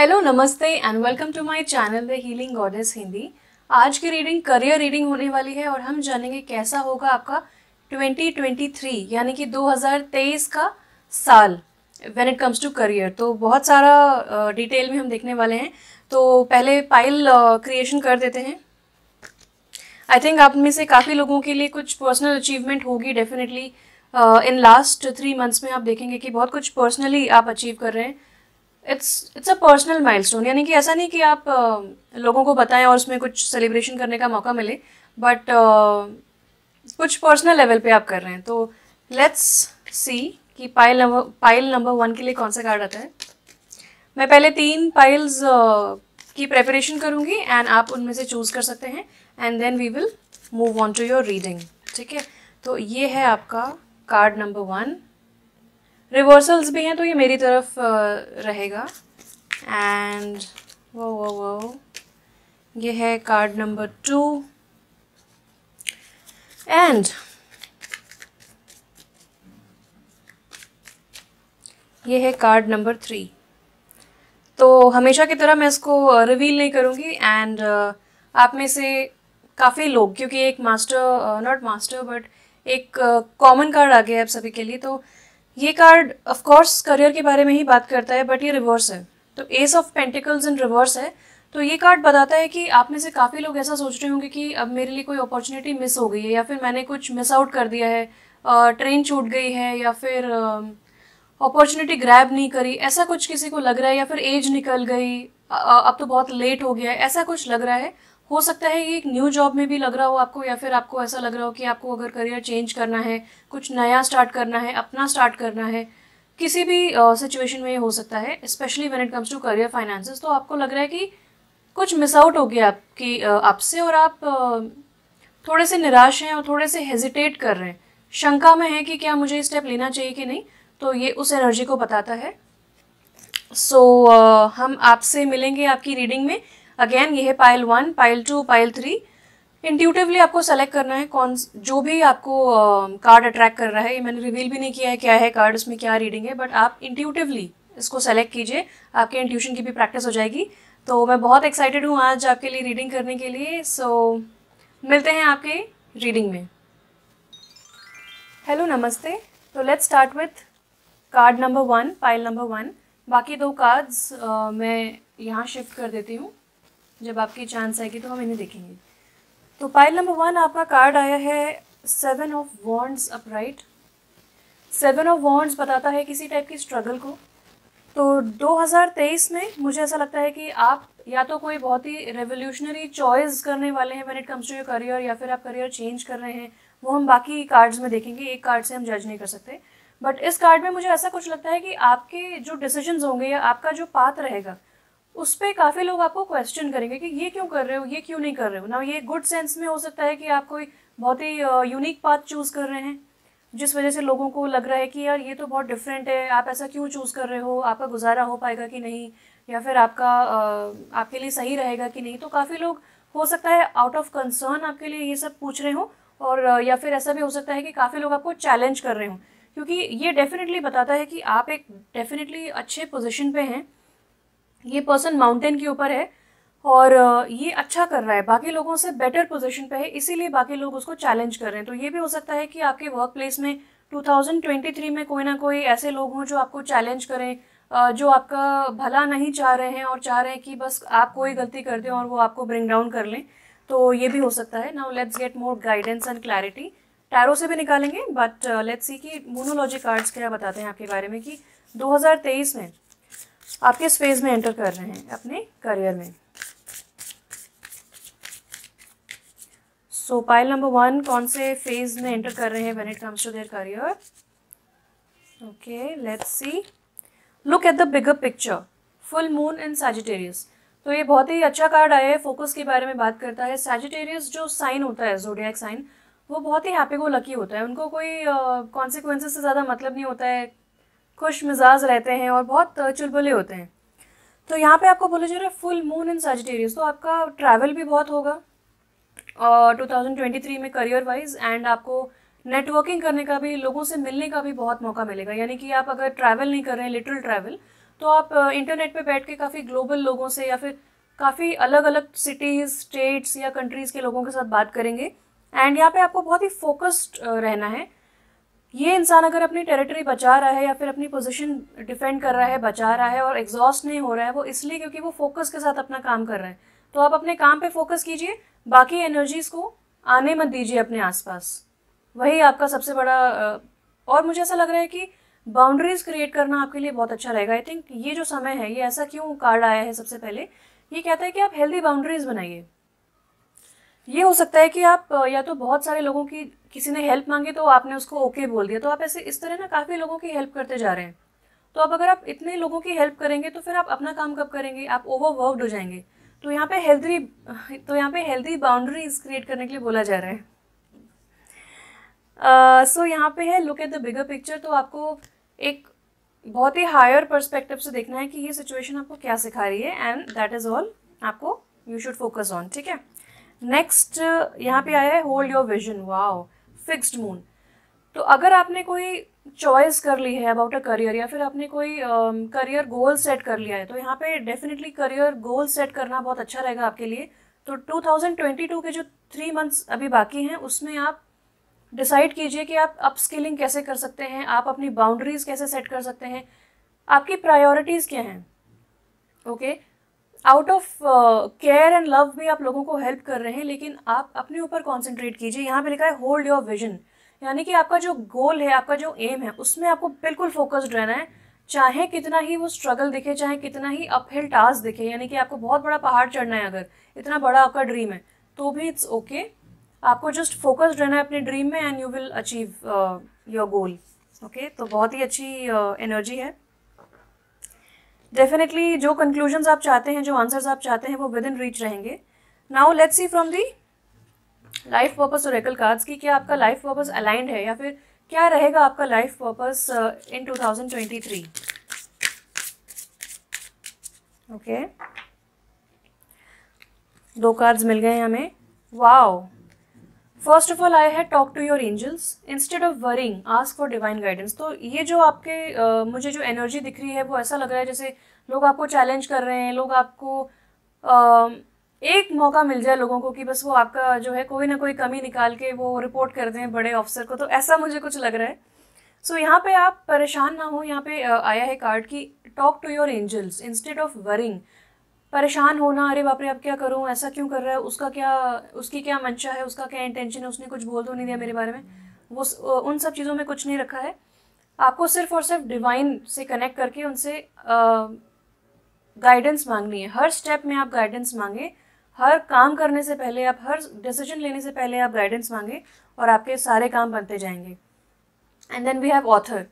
Hello, नमस्ते and welcome to my channel the healing goddess Hindi. आज की रीडिंग करियर रीडिंग होने वाली है और हम जानेंगे कैसा होगा आपका 2023 यानी कि 2023 का साल when it comes to career. तो बहुत सारा डिटेल में हम देखने वाले हैं। तो पहले पाइल क्रिएशन कर देते हैं। आई थिंक आप में से काफ़ी लोगों के लिए कुछ पर्सनल अचीवमेंट होगी डेफिनेटली। इन लास्ट 3 मंथ्स में आप देखेंगे कि बहुत कुछ पर्सनली आप अचीव कर रहे हैं। इट्स अ पर्सनल माइलस्टोन, यानी कि ऐसा नहीं कि आप लोगों को बताएं और उसमें कुछ सेलिब्रेशन करने का मौका मिले, बट कुछ पर्सनल लेवल पे आप कर रहे हैं। तो लेट्स सी कि पाइल नंबर 1 के लिए कौन सा कार्ड आता है। मैं पहले 3 पाइल्स की प्रेपरेशन करूंगी एंड आप उनमें से चूज कर सकते हैं and then we will move on to your reading. ठीक है, तो ये है आपका कार्ड नंबर 1। रिवर्सल्स भी हैं तो ये मेरी तरफ रहेगा। एंड वो ये है कार्ड नंबर 2 एंड ये है कार्ड नंबर 3। तो हमेशा की तरह मैं इसको रिवील नहीं करूँगी एंड आप में से काफ़ी लोग, क्योंकि एक मास्टर नॉट मास्टर बट एक कॉमन कार्ड आ गया है आप सभी के लिए। तो ये कार्ड ऑफ कोर्स करियर के बारे में ही बात करता है, बट ये रिवर्स है। तो S of pentacles in reverse है। तो ये कार्ड बताता है कि आप में से काफ़ी लोग ऐसा सोच रहे होंगे कि अब मेरे लिए कोई अपॉर्चुनिटी मिस हो गई है, या फिर मैंने कुछ मिस आउट कर दिया है, ट्रेन छूट गई है, या फिर अपॉर्चुनिटी ग्रैब नहीं करी, ऐसा कुछ किसी को लग रहा है, या फिर एज निकल गई, अब तो बहुत लेट हो गया है, ऐसा कुछ लग रहा है। हो सकता है ये एक न्यू जॉब में भी लग रहा हो आपको, या फिर आपको ऐसा लग रहा हो कि आपको अगर करियर चेंज करना है, कुछ नया स्टार्ट करना है, अपना स्टार्ट करना है, किसी भी सिचुएशन में ये हो सकता है, specially when it comes to career finances. तो आपको लग रहा है कि कुछ मिस आउट हो गया आपसे और आप थोड़े से निराश हैं और थोड़े से हेजिटेट कर रहे हैं, शंका में है कि क्या मुझे स्टेप लेना चाहिए कि नहीं। तो ये उस एनर्जी को बताता है। सो हम आपसे मिलेंगे आपकी रीडिंग में। अगेन ये है पाइल 1, पाइल 2, पाइल 3। इंट्यूटिवली आपको सेलेक्ट करना है कौन जो भी आपको कार्ड अट्रैक्ट कर रहा है। ये मैंने रिवील भी नहीं किया है क्या है कार्ड, उसमें क्या रीडिंग है, बट आप इंट्यूटिवली इसको सेलेक्ट कीजिए, आपके इंट्यूशन की भी प्रैक्टिस हो जाएगी। तो मैं बहुत एक्साइटेड हूँ आज आपके लिए रीडिंग करने के लिए। सो मिलते हैं आपके रीडिंग में। हेलो, नमस्ते। तो let's start with card number 1, pile number 1। बाकी 2 कार्ड्स मैं यहाँ शिफ्ट कर देती हूँ, जब आपकी चांस आएगी तो हम इन्हें देखेंगे। तो पाइल नंबर 1 आपका कार्ड आया है 7 of wands upright. 7 of wands बताता है किसी टाइप की स्ट्रगल को। तो 2023 में मुझे ऐसा लगता है कि आप या तो कोई बहुत ही रेवोल्यूशनरी चॉइस करने वाले हैं when it comes to your career, या फिर आप करियर चेंज कर रहे हैं। वो हम बाकी कार्ड्स में देखेंगे, एक कार्ड से हम जज नहीं कर सकते। बट इस कार्ड में मुझे ऐसा कुछ लगता है कि आपके जो डिसीजंस होंगे या आपका जो पाथ रहेगा, उस पर काफ़ी लोग आपको क्वेश्चन करेंगे कि ये क्यों कर रहे हो, ये क्यों नहीं कर रहे हो ना। ये गुड सेंस में हो सकता है कि आप कोई बहुत ही यूनिक पाथ चूज़ कर रहे हैं, जिस वजह से लोगों को लग रहा है कि यार ये तो बहुत डिफरेंट है, आप ऐसा क्यों चूज़ कर रहे हो, आपका गुजारा हो पाएगा कि नहीं, या फिर आपके लिए सही रहेगा कि नहीं। तो काफ़ी लोग हो सकता है आउट ऑफ कंसर्न आपके लिए ये सब पूछ रहे हो, और या फिर ऐसा भी हो सकता है कि काफ़ी लोग आपको चैलेंज कर रहे हो, क्योंकि ये डेफिनेटली बताता है कि आप एक डेफिनेटली अच्छे पोजीशन पे हैं। ये पर्सन माउंटेन के ऊपर है और ये अच्छा कर रहा है, बाकी लोगों से बेटर पोजीशन पे है, इसीलिए बाकी लोग उसको चैलेंज कर रहे हैं। तो ये भी हो सकता है कि आपके वर्क प्लेस में 2023 में कोई ना कोई ऐसे लोग हों जो आपको चैलेंज करें, जो आपका भला नहीं चाह रहे हैं और चाह रहे हैं कि बस आप कोई गलती कर दें और वो आपको ब्रिंग डाउन कर लें। तो ये भी हो सकता है। Now let's get more guidance and clarity. Tarot से भी निकालेंगे, बट लेट्स सी कि मोनोलॉजी कार्ड्स क्या बताते हैं आपके बारे में कि 2023 में आप किस फेज में एंटर कर रहे हैं अपने करियर में। सो पाइल नंबर 1 कौन से फेज में एंटर कर रहे हैं when it comes to their career. Okay, let's see. Look at the bigger picture, full moon in Sagittarius. तो ये बहुत ही अच्छा कार्ड आया है, फोकस के बारे में बात करता है। सैजिटेरियस जो साइन होता है, ज़ोडिएक साइन, वो बहुत ही हैप्पी गो लकी होता है। उनको कोई कॉन्सिक्वेंसेस से ज़्यादा मतलब नहीं होता है, खुश मिजाज रहते हैं और बहुत चुलबुले होते हैं। तो यहाँ पे आपको बोला जा रहा है फुल मून इन सैजिटेरियस, तो आपका ट्रैवल भी बहुत होगा 2023 में करियर वाइज, एंड आपको नेटवर्किंग करने का भी, लोगों से मिलने का भी बहुत मौका मिलेगा। यानी कि आप अगर ट्रैवल नहीं कर रहे हैं, लिटरल ट्रैवल, तो आप इंटरनेट पे बैठ के काफ़ी ग्लोबल लोगों से या फिर काफ़ी अलग अलग सिटीज़, स्टेट्स या कंट्रीज़ के लोगों के साथ बात करेंगे। एंड यहाँ पे आपको बहुत ही फोकस्ड रहना है। ये इंसान अगर अपनी टेरिटरी बचा रहा है या फिर अपनी पोजीशन डिफेंड कर रहा है, बचा रहा है और एग्जॉस्ट नहीं हो रहा है, वो इसलिए क्योंकि वो फोकस के साथ अपना काम कर रहा है। तो आप अपने काम पे फोकस कीजिए, बाकी एनर्जीज को आने मत दीजिए अपने आसपास। वही आपका सबसे बड़ा और मुझे ऐसा लग रहा है कि बाउंड्रीज क्रिएट करना आपके लिए बहुत अच्छा रहेगा। आई थिंक ये जो समय है, ये ऐसा क्यों कार्ड आया है सबसे पहले, ये कहता है कि आप हेल्दी बाउंड्रीज बनाइए। ये हो सकता है कि आप या तो बहुत सारे लोगों की, किसी ने हेल्प मांगी तो आपने उसको ओके बोल दिया, तो आप ऐसे इस तरह ना काफ़ी लोगों की हेल्प करते जा रहे हैं। तो अब अगर आप इतने लोगों की हेल्प करेंगे तो फिर आप अपना काम कब करेंगे, आप ओवरवर्कड हो जाएंगे। तो यहाँ पे हेल्दी बाउंड्रीज क्रिएट करने के लिए बोला जा रहा है। सो यहाँ पे है look at the bigger picture. तो आपको एक बहुत ही हायर पर्सपेक्टिव से देखना है कि ये सिचुएशन आपको क्या सिखा रही है, एंड दैट इज ऑल आपको यू शुड फोकस ऑन। ठीक है, नेक्स्ट यहाँ पे आया है hold your vision. Wow, fixed moon. तो अगर आपने कोई चॉइस कर ली है अबाउट अ करियर या फिर आपने कोई करियर गोल सेट कर लिया है, तो यहाँ पे डेफिनेटली करियर गोल सेट करना बहुत अच्छा रहेगा आपके लिए। तो 2022 के जो 3 मंथ्स अभी बाकी हैं उसमें आप डिसाइड कीजिए कि आप अपस्किलिंग कैसे कर सकते हैं, आप अपनी बाउंड्रीज कैसे सेट कर सकते हैं, आपकी प्रायोरिटीज़ क्या हैं। Okay, out of care and love भी आप लोगों को हेल्प कर रहे हैं, लेकिन आप अपने ऊपर कॉन्सेंट्रेट कीजिए। यहाँ पे लिखा है होल्ड योर विजन, यानी कि आपका जो गोल है, आपका जो एम है, उसमें आपको बिल्कुल फोकस्ड रहना है। चाहे कितना ही वो स्ट्रगल दिखे, चाहे कितना ही अपहिल टास्क दिखे, यानी कि आपको बहुत बड़ा पहाड़ चढ़ना है, अगर इतना बड़ा आपका ड्रीम है तो भी इट्स ओके। आपको जस्ट फोकस्ड रहना है अपने ड्रीम में and you will achieve your goal. Okay, तो बहुत ही अच्छी एनर्जी है। डेफिनेटली जो कंक्लूजन्स आप चाहते हैं, जो आंसर्स आप चाहते हैं, वो विद इन रीच रहेंगे। Now let's see from the life purpose Oracle cards की क्या आपका लाइफ पर्पस अलाइंड है या फिर क्या रहेगा आपका life purpose in 2023। Okay, 2 cards मिल गए हमें। Wow, first of all I है talk to your angels instead of worrying, ask for divine guidance. तो ये जो आपके मुझे जो एनर्जी दिख रही है वो ऐसा लग रहा है जैसे लोग आपको चैलेंज कर रहे हैं, लोग आपको एक मौका मिल जाए लोगों को कि बस वो आपका जो है कोई ना कोई कमी निकाल के वो रिपोर्ट कर दें बड़े ऑफिसर को, तो ऐसा मुझे कुछ लग रहा है। सो यहाँ पे आप परेशान ना हो। यहाँ पे आया है कार्ड की talk to your angels instead of worrying. परेशान होना, अरे बाप रे अब क्या करूँ, ऐसा क्यों कर रहा है, उसकी क्या मंशा है, उसका क्या इंटेंशन है, उसने कुछ बोल तो नहीं दिया मेरे बारे में, वो उन सब चीज़ों में कुछ नहीं रखा है। आपको सिर्फ और सिर्फ डिवाइन से कनेक्ट करके उनसे गाइडेंस मांगनी है। हर स्टेप में आप गाइडेंस मांगे, हर काम करने से पहले आप, हर डिसीजन लेने से पहले आप गाइडेंस मांगे और आपके सारे काम बनते जाएंगे। And then we have author.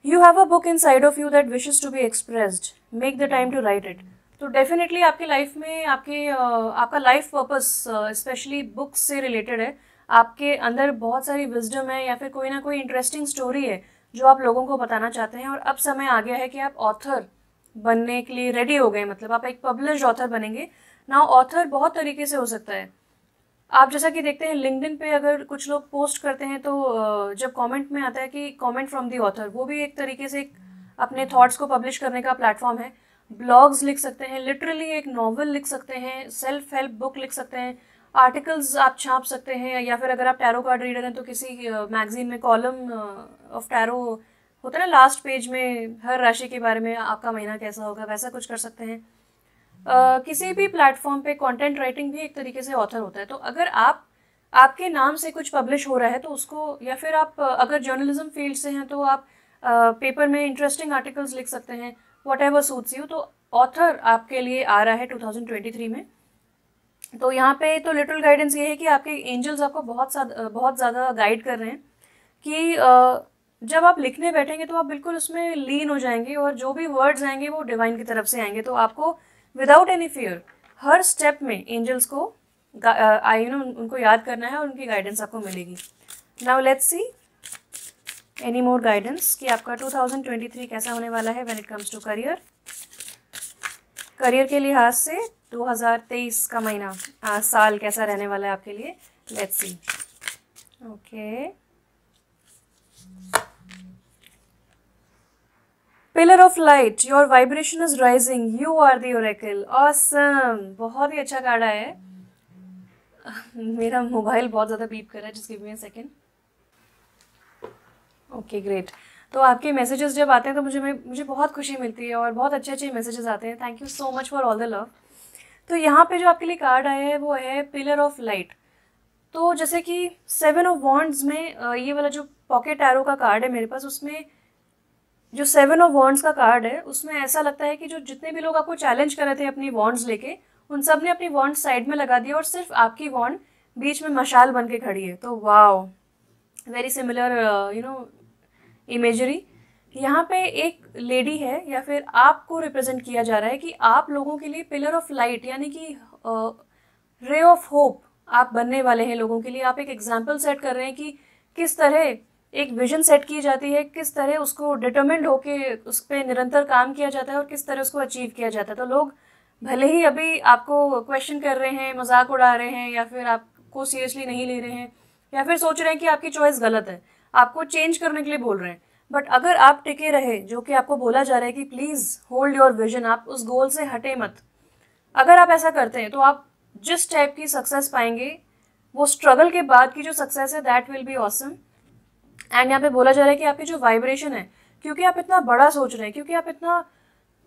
You have a book inside of you that wishes to be expressed, make the time to write it. तो डेफिनेटली आपके लाइफ में आपका लाइफ पर्पस स्पेशली बुक्स से रिलेटेड है। आपके अंदर बहुत सारी विजडम है या फिर कोई ना कोई इंटरेस्टिंग स्टोरी है जो आप लोगों को बताना चाहते हैं, और अब समय आ गया है कि आप ऑथर बनने के लिए रेडी हो गए, मतलब आप एक पब्लिश्ड ऑथर बनेंगे। नाउ ऑथर बहुत तरीके से हो सकता है। आप जैसा कि देखते हैं लिंक्डइन पे अगर कुछ लोग पोस्ट करते हैं तो जब कमेंट में आता है कि कमेंट फ्रॉम दी ऑथर, वो भी एक तरीके से अपने थॉट्स को पब्लिश करने का प्लेटफॉर्म है। ब्लॉग्स लिख सकते हैं, लिटरली एक नॉवल लिख सकते हैं, सेल्फ हेल्प बुक लिख सकते हैं, आर्टिकल्स आप छाप सकते हैं, या फिर अगर आप टैरो कार्ड रीडर हैं तो किसी मैगजीन में कॉलम ऑफ टैरो होता है ना, लास्ट पेज में हर राशि के बारे में आपका महीना कैसा होगा, वैसा कुछ कर सकते हैं। किसी भी प्लेटफॉर्म पे कंटेंट राइटिंग भी एक तरीके से ऑथर होता है। तो अगर आपके नाम से कुछ पब्लिश हो रहा है तो उसको, या फिर आप अगर जर्नलिज्म फील्ड से हैं तो आप पेपर में इंटरेस्टिंग आर्टिकल्स लिख सकते हैं, वॉट एवर सूट्स यू। तो ऑथर आपके लिए आ रहा है 2023 में। तो यहाँ पे तो लिटिल गाइडेंस ये है कि आपके एंजल्स आपको बहुत ज़्यादा गाइड कर रहे हैं कि जब आप लिखने बैठेंगे तो आप बिल्कुल उसमें लीन हो जाएंगे और जो भी वर्ड्स आएंगे वो डिवाइन की तरफ से आएंगे। तो आपको विदाउट एनी फियर हर स्टेप में एंजल्स को उनको याद करना है और उनकी गाइडेंस आपको मिलेगी। Now let's see any more guidance कि आपका 2023 कैसा होने वाला है when it comes to career. Career के लिहाज से 2023 का महीना साल कैसा रहने वाला है आपके लिए, let's see. Okay, pillar of light, your vibration is rising, you are the oracle. Awesome, बहुत ही अच्छा कार्ड आया है। मेरा मोबाइल बहुत ज़्यादा बीप कर रहा है, just give me a second. Okay great. तो आपके मैसेजेस जब आते हैं तो मुझे बहुत खुशी मिलती है और बहुत अच्छे अच्छे मैसेजेस आते हैं। Thank you so much for all the love. तो यहाँ पे जो आपके लिए कार्ड आया है वो है पिलर ऑफ लाइट। तो जैसे कि 7 ऑफ वॉन्ड्स में ये वाला जो पॉकेट एरो का कार्ड है मेरे पास, उसमें जो 7 ऑफ वॉन्ड्स का कार्ड है उसमें ऐसा लगता है कि जो जितने भी लोग आपको चैलेंज कर रहे थे अपनी वॉन्ड्स लेके, उन सब ने अपनी वॉन्ड साइड में लगा दिया और सिर्फ आपकी वॉन्ड बीच में मशाल बन के खड़ी है। तो वाओ, वेरी सिमिलर इमेजरी। यहाँ पे एक लेडी है या फिर आपको रिप्रेजेंट किया जा रहा है कि आप लोगों के लिए पिलर ऑफ लाइट यानी कि रे ऑफ होप आप बनने वाले हैं लोगों के लिए। आप एक एग्जाम्पल सेट कर रहे हैं कि किस तरह एक विजन सेट की जाती है, किस तरह उसको डिटर्मिन्ड होके उस पर निरंतर काम किया जाता है और किस तरह उसको अचीव किया जाता है। तो लोग भले ही अभी आपको क्वेश्चन कर रहे हैं, मजाक उड़ा रहे हैं या फिर आपको सीरियसली नहीं ले रहे हैं या फिर सोच रहे हैं कि आपकी चॉइस गलत है, आपको चेंज करने के लिए बोल रहे हैं, बट अगर आप टिके रहे, जो कि आपको बोला जा रहा है कि प्लीज़ होल्ड योर विजन, आप उस गोल से हटे मत, अगर आप ऐसा करते हैं तो आप जिस टाइप की सक्सेस पाएंगे, वो स्ट्रगल के बाद की जो सक्सेस है that will be awesome. And यहाँ पे बोला जा रहा है कि आपकी जो वाइब्रेशन है, क्योंकि आप इतना बड़ा सोच रहे हैं, क्योंकि आप इतना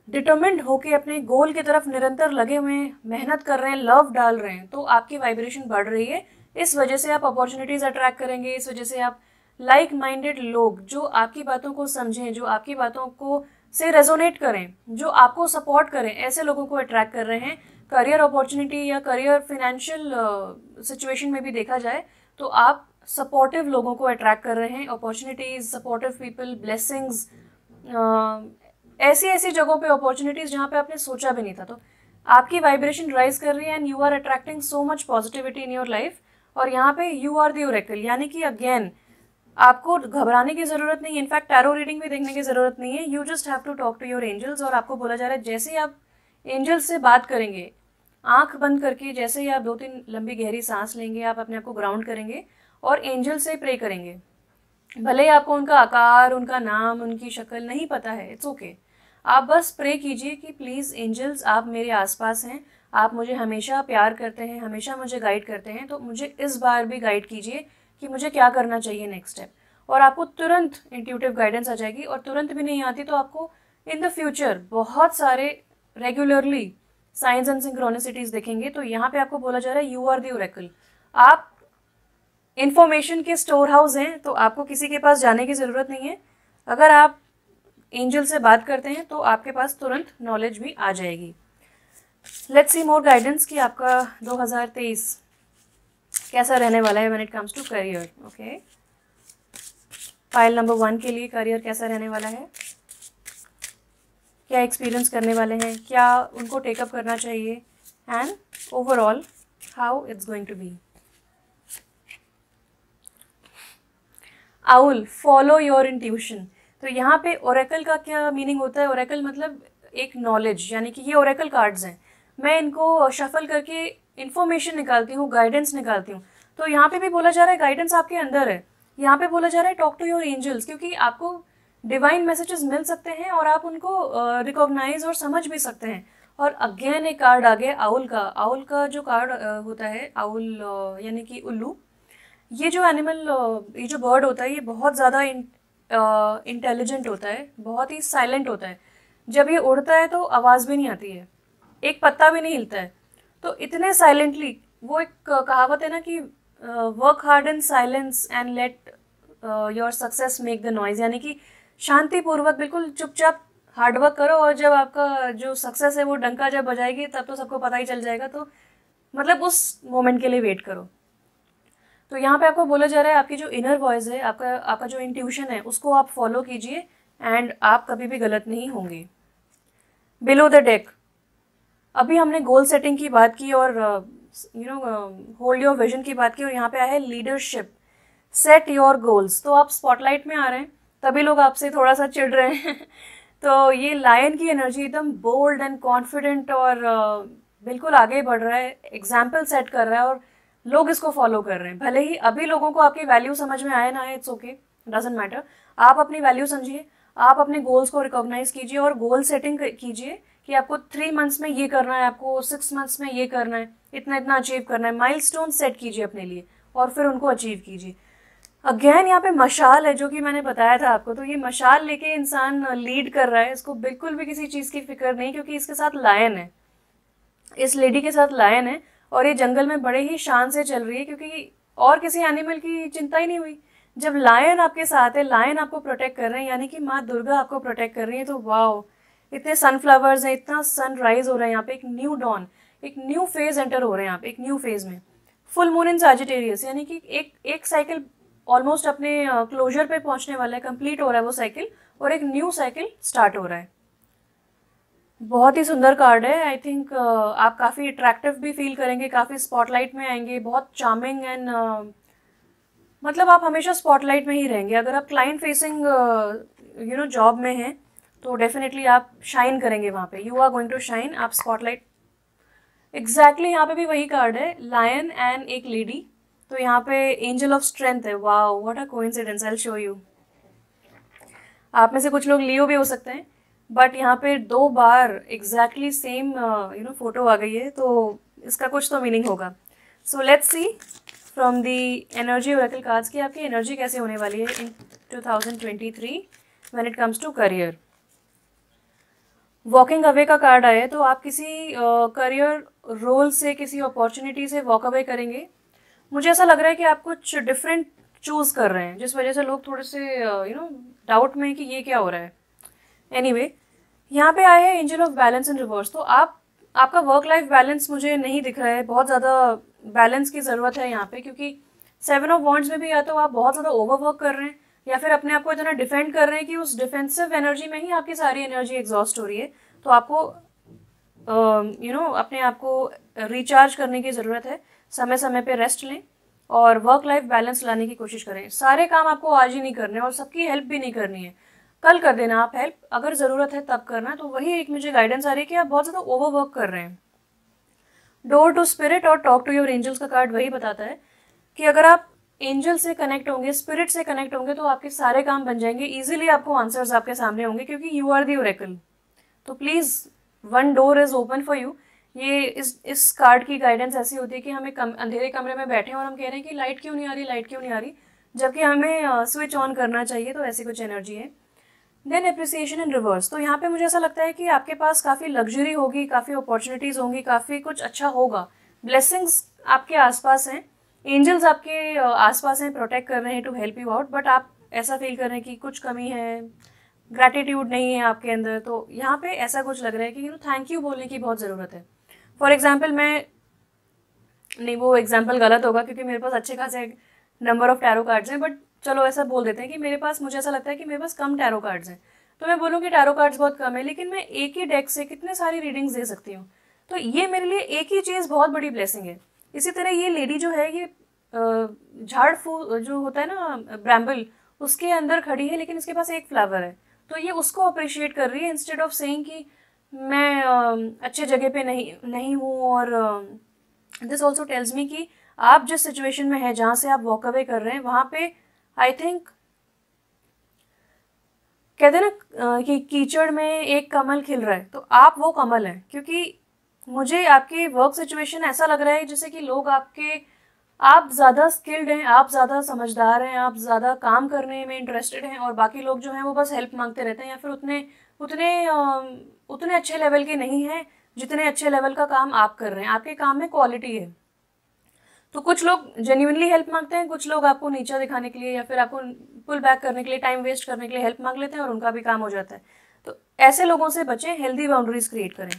डिटर्मिन्ड होके अपने गोल की तरफ निरंतर लगे हुए हैं, मेहनत कर रहे हैं, लव डाल रहे हैं, तो आपकी वाइब्रेशन बढ़ रही है। इस वजह से आप अपॉर्चुनिटीज़ अट्रैक्ट करेंगे, इस वजह से आप लाइक माइंडेड लोग जो आपकी बातों को समझें, जो आपकी बातों को से रेजोनेट करें, जो आपको सपोर्ट करें, ऐसे लोगों को अट्रैक्ट कर रहे हैं। करियर अपॉर्चुनिटी या करियर फाइनेंशियल सिचुएशन में भी देखा जाए तो आप सपोर्टिव लोगों को अट्रैक्ट कर रहे हैं। अपॉर्चुनिटीज़, सपोर्टिव पीपल, ब्लेसिंग्स, ऐसी ऐसी जगहों पे अपॉर्चुनिटीज़ जहाँ पे आपने सोचा भी नहीं था। तो आपकी वाइब्रेशन राइज कर रही है and you are attracting so much positivity in your life. और यहाँ पे यू आर द ओरेकल, यानी कि अगेन आपको घबराने की ज़रूरत नहीं है, इनफैक्ट टैरो रीडिंग भी देखने की ज़रूरत नहीं है। You just have to talk to your angels. और आपको बोला जा रहा है जैसे ही आप एंजल्स से बात करेंगे, आंख बंद करके, जैसे ही आप 2-3 लंबी गहरी सांस लेंगे, आप अपने आप को ग्राउंड करेंगे और एंजल से प्रे करेंगे। भले ही आपको उनका आकार, उनका नाम, उनकी शक्ल नहीं पता है, इट्स ओके। आप बस प्रे कीजिए कि प्लीज़ एंजल्स आप मेरे आसपास हैं, आप मुझे हमेशा प्यार करते हैं, हमेशा मुझे गाइड करते हैं, तो मुझे इस बार भी गाइड कीजिए कि मुझे क्या करना चाहिए नेक्स्ट स्टेप। और आपको तुरंत इंट्यूटिव गाइडेंस आ जाएगी। और तुरंत भी नहीं आती तो आपको इन द फ्यूचर बहुत सारे रेगुलरली साइंस एंड सिंक्रोनिसिटीज़ देखेंगे। तो यहाँ पे आपको बोला जा रहा है यू आर द ओरेकल, आप इंफॉर्मेशन के स्टोर हाउस हैं, तो आपको किसी के पास जाने की ज़रूरत नहीं है। अगर आप एंजल से बात करते हैं तो आपके पास तुरंत नॉलेज भी आ जाएगी। लेट्स सी मोर गाइडेंस कि आपका 2023 कैसा रहने वाला है when it comes to career. Okay, pile number 1 के लिए करियर कैसा रहने वाला है, क्या एक्सपीरियंस करने वाले हैं, क्या उनको टेकअप करना चाहिए, and overall how it's going to be. Owl, follow your intuition. तो यहाँ पे ओरेकल का क्या मीनिंग होता है? ओरेकल मतलब एक नॉलेज, यानी कि ये ओरेकल कार्ड्स हैं, मैं इनको शफल करके इन्फॉर्मेशन निकालती हूँ, गाइडेंस निकालती हूँ। तो यहाँ पे भी बोला जा रहा है गाइडेंस आपके अंदर है। यहाँ पे बोला जा रहा है टॉक टू योर एंजल्स, क्योंकि आपको डिवाइन मैसेजेस मिल सकते हैं और आप उनको रिकॉग्नाइज और समझ भी सकते हैं। और अगेन एक कार्ड आ गया आउल का। आउल का जो कार्ड होता है, आउल यानी कि उल्लू, ये जो एनिमल, ये जो बर्ड होता है, ये बहुत ज़्यादा इंटेलिजेंट होता है, बहुत ही साइलेंट होता है। जब ये उड़ता है तो आवाज़ भी नहीं आती है, एक पत्ता भी नहीं हिलता है। तो इतने साइलेंटली, वो एक कहावत है ना कि work hard in silence and let your success make the noise, यानी कि शांतिपूर्वक बिल्कुल चुपचाप हार्डवर्क करो और जब आपका जो सक्सेस है वो डंका जब बजाएगी तब तो सबको पता ही चल जाएगा। तो मतलब उस मोमेंट के लिए वेट करो। तो यहाँ पे आपको बोला जा रहा है आपकी जो इनर वॉइस है, आपका जो इंट्यूशन है, उसको आप फॉलो कीजिए एंड आप कभी भी गलत नहीं होंगे। बिलो द डेक, अभी हमने गोल सेटिंग की बात की और होल्ड योर विजन की बात की, और यहाँ पे आया है लीडरशिप, सेट योर गोल्स। तो आप स्पॉटलाइट में आ रहे हैं, तभी लोग आपसे थोड़ा सा चिढ़ रहे हैं। तो ये लायन की एनर्जी एकदम बोल्ड एंड कॉन्फिडेंट और बिल्कुल आगे बढ़ रहा है, एग्जाम्पल सेट कर रहा है और लोग इसको फॉलो कर रहे हैं। भले ही अभी लोगों को आपकी वैल्यू समझ में आए ना आए, इट्स ओके, डजंट मैटर। आप अपनी वैल्यू समझिए, आप अपने गोल्स को रिकॉग्नाइज कीजिए और गोल सेटिंग कीजिए कि आपको 3 मंथ्स में ये करना है, आपको 6 मंथ्स में ये करना है, इतना इतना अचीव करना है। माइलस्टोन सेट कीजिए अपने लिए और फिर उनको अचीव कीजिए। अगेन यहाँ पे मशाल है जो कि मैंने बताया था आपको, तो ये मशाल लेके इंसान लीड कर रहा है, इसको बिल्कुल भी किसी चीज़ की फिक्र नहीं, क्योंकि इसके साथ लायन है, इस लेडी के साथ लायन है और ये जंगल में बड़े ही शान से चल रही है, क्योंकि और किसी एनिमल की चिंता ही नहीं हुई। जब लायन आपके साथ है, लायन आपको प्रोटेक्ट कर रहे हैं, यानी कि माँ दुर्गा आपको प्रोटेक्ट कर रही है, तो वाओ, इतने सनफ्लावर्स हैं, इतना सनराइज हो रहा है यहाँ पे, एक न्यू डॉन, एक न्यू फेज एंटर हो रहे हैं यहाँ पे, एक न्यू फेज में। फुल मून इन सैजिटेरियस, यानी कि एक साइकिल ऑलमोस्ट अपने क्लोजर पे पहुंचने वाला है, कंप्लीट हो रहा है वो साइकिल, और एक न्यू साइकिल स्टार्ट हो रहा है। बहुत ही सुंदर कार्ड है। आई थिंक आप काफ़ी अट्रैक्टिव भी फील करेंगे, काफ़ी स्पॉटलाइट में आएंगे, बहुत चार्मिंग एंड मतलब आप हमेशा स्पॉटलाइट में ही रहेंगे। अगर आप क्लाइंट फेसिंग जॉब में हैं तो डेफिनेटली आप शाइन करेंगे वहाँ पे, you are going to shine, आप स्पॉटलाइट। एग्जैक्टली यहाँ पे भी वही कार्ड है, लायन एंड एक लेडी, तो यहाँ पे एंजल ऑफ स्ट्रेंथ है। Wow, what a coincidence, I will show you. आप में से कुछ लोग लियो भी हो सकते हैं, बट यहाँ पे 2 बार एग्जैक्टली सेम फोटो आ गई है, तो इसका कुछ तो मीनिंग होगा। So let's see from the energy oracle cards की आपकी एनर्जी कैसे होने वाली है in 2023 when it comes to career. Walking away का कार्ड आया है, तो आप किसी करियर रोल से, किसी अपॉर्चुनिटी से वॉक अवे करेंगे। मुझे ऐसा लग रहा है कि आप कुछ डिफरेंट चूज़ कर रहे हैं, जिस वजह से लोग थोड़े से डाउट में कि ये क्या हो रहा है। एनीवे, यहाँ पे आया है angel of balance in reverse, तो आपका वर्क लाइफ बैलेंस मुझे नहीं दिख रहा है, बहुत ज़्यादा बैलेंस की ज़रूरत है यहाँ पे, क्योंकि 7 ऑफ वॉन्ड्स में भी या तो आप बहुत ज़्यादा ओवरवर्क कर रहे हैं, या फिर अपने आप को इतना डिफेंड कर रहे हैं कि उस डिफेंसिव एनर्जी में ही आपकी सारी एनर्जी एग्जॉस्ट हो रही है। तो आपको अपने आप को रिचार्ज करने की ज़रूरत है, समय समय पे रेस्ट लें और वर्क लाइफ बैलेंस लाने की कोशिश करें। सारे काम आपको आज ही नहीं करने और सबकी हेल्प भी नहीं करनी है, कल कर देना आप हेल्प, अगर ज़रूरत है तब करना। तो वही एक मुझे गाइडेंस आ रही है कि आप बहुत ज़्यादा ओवरवर्क कर रहे हैं। डोर टू स्पिरिट और टॉक टू योर एंजल्स का कार्ड वही बताता है कि अगर आप एंजल से कनेक्ट होंगे, स्पिरिट से कनेक्ट होंगे, तो आपके सारे काम बन जाएंगे इजीली, आपको आंसर्स आपके सामने होंगे, क्योंकि यू आर दी ओरेकल। तो please, one door is open for you. ये इस कार्ड की गाइडेंस ऐसी होती है कि हमें अंधेरे कमरे में बैठे हैं और हम कह रहे हैं कि लाइट क्यों नहीं आ रही, लाइट क्यों नहीं आ रही, जबकि हमें स्विच ऑन करना चाहिए। तो ऐसी कुछ एनर्जी है। देन एप्रिसिएशन इन रिवर्स, तो यहाँ पे मुझे ऐसा लगता है कि आपके पास काफ़ी लग्जरी होगी, काफ़ी अपॉर्चुनिटीज़ होंगी, काफ़ी कुछ अच्छा होगा, ब्लेसिंग्स आपके आसपास हैं, एंजल्स आपके आसपास हैं, प्रोटेक्ट कर रहे हैं to help you out, but आप ऐसा फील कर रहे हैं कि कुछ कमी है, ग्रैटिट्यूड नहीं है आपके अंदर। तो यहाँ पे ऐसा कुछ लग रहा है कि थैंक यू बोलने की बहुत ज़रूरत है। फॉर एग्जाम्पल, नहीं, वो एग्जाम्पल गलत होगा क्योंकि मेरे पास अच्छे खासे नंबर ऑफ टैरो कार्ड्स हैं, बट चलो ऐसा बोल देते हैं कि मेरे पास, मुझे ऐसा लगता है कि मेरे पास कम टैरो कार्ड्स हैं, तो मैं बोलूँ कि टैरो कार्ड्स बहुत कम है, लेकिन मैं एक ही डेक से कितने सारी रीडिंग्स दे सकती हूँ। तो ये मेरे लिए एक ही चीज़ बहुत बड़ी ब्लेसिंग है। इसी तरह ये लेडी जो है, ये झाड़ फूल जो होता है ना, ब्रैम्बल, उसके अंदर खड़ी है, लेकिन इसके पास एक फ्लावर है, तो ये उसको अप्रिशिएट कर रही है, इंस्टेड ऑफ सेइंग कि मैं अच्छे जगह पे नहीं हूँ। और दिस ऑल्सो टेल्स मी कि आप जिस सिचुएशन में है, जहाँ से आप वॉक अवे कर रहे हैं, वहाँ पे आई थिंक कहते हैं ना कि कीचड़ में एक कमल खिल रहा है, तो आप वो कमल हैं। क्योंकि मुझे आपके वर्क सिचुएशन ऐसा लग रहा है जैसे कि लोग आप ज़्यादा स्किल्ड हैं, आप ज़्यादा समझदार हैं, आप ज़्यादा काम करने में इंटरेस्टेड हैं, और बाकी लोग जो हैं वो बस हेल्प मांगते रहते हैं, या फिर उतने अच्छे लेवल के नहीं हैं जितने अच्छे लेवल का काम आप कर रहे हैं। आपके काम में क्वालिटी है। तो कुछ लोग जेन्युइनली हेल्प मांगते हैं, कुछ लोग आपको नीचा दिखाने के लिए या फिर आपको पुल बैक करने के लिए, टाइम वेस्ट करने के लिए हेल्प मांग लेते हैं और उनका भी काम हो जाता है। तो ऐसे लोगों से बचें, हेल्दी बाउंड्रीज क्रिएट करें।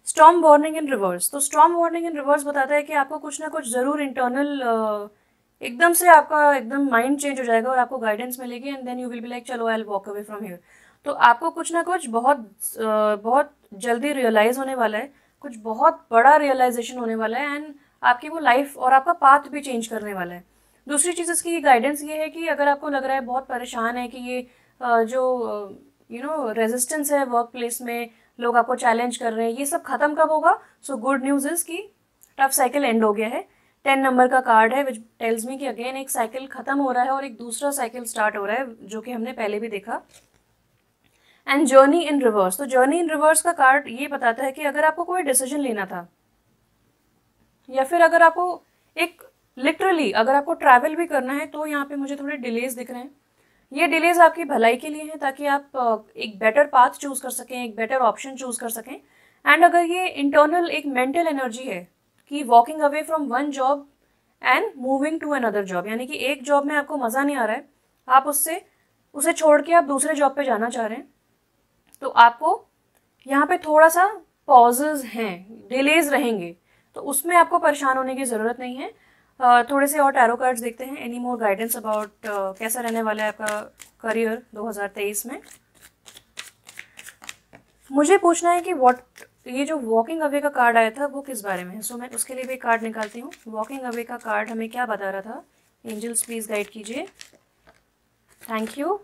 स्टॉर्म वार्निंग इन रिवर्स, तो स्टॉर्म वार्निंग इन रिवर्स बताता है कि आपको कुछ ना कुछ ज़रूर इंटरनल एकदम से आपका एकदम माइंड चेंज हो जाएगा और आपको गाइडेंस मिलेगी, and then you will be like चलो I will walk away from here. तो आपको कुछ ना कुछ बहुत जल्दी रियलाइज़ होने वाला है, कुछ बहुत बड़ा रियलाइजेशन होने वाला है, एंड आपकी वो लाइफ और आपका पाथ भी चेंज करने वाला है। दूसरी चीज़ इसकी गाइडेंस ये है कि अगर आपको लग रहा है, बहुत परेशान है कि ये जो रेजिस्टेंस है वर्क प्लेस में, लोग आपको चैलेंज कर रहे हैं, ये सब खत्म कब होगा। सो गुड न्यूज़ इज़ कि टफ साइकिल एंड हो गया है। 10 नंबर का कार्ड है विच टेल्स मी कि अगेन एक साइकिल खत्म हो रहा है और एक दूसरा साइकिल स्टार्ट हो रहा है, जो कि हमने पहले भी देखा। And journey in reverse. तो जर्नी इन रिवर्स का कार्ड ये बताता है कि अगर आपको कोई डिसीजन लेना था, या फिर अगर आपको एक लिटरली अगर आपको ट्रैवल भी करना है, तो यहाँ पे मुझे थोड़े डिलेज दिख रहे हैं। ये डिलेज आपकी भलाई के लिए हैं, ताकि आप एक बेटर पाथ चूज कर सकें, एक बेटर ऑप्शन चूज कर सकें। एंड अगर ये इंटरनल एक मेंटल एनर्जी है कि walking away from one job and moving to another job, यानी कि एक जॉब में आपको मज़ा नहीं आ रहा है, आप उसे छोड़ के आप दूसरे जॉब पे जाना चाह रहे हैं, तो आपको यहाँ पे थोड़ा सा पॉजेज हैं, डिलेज रहेंगे, तो उसमें आपको परेशान होने की ज़रूरत नहीं है। थोड़े से और टैरो कार्ड्स देखते हैं, एनी मोर गाइडेंस अबाउट कैसा रहने वाला है आपका करियर 2023 में। मुझे पूछना है कि ये जो वॉकिंग अवे का कार्ड आया था वो किस बारे में है। सो मैं उसके लिए भी कार्ड निकालती हूँ। वॉकिंग अवे का कार्ड हमें क्या बता रहा था? एंजल्स प्लीज गाइड कीजिए, थैंक यू।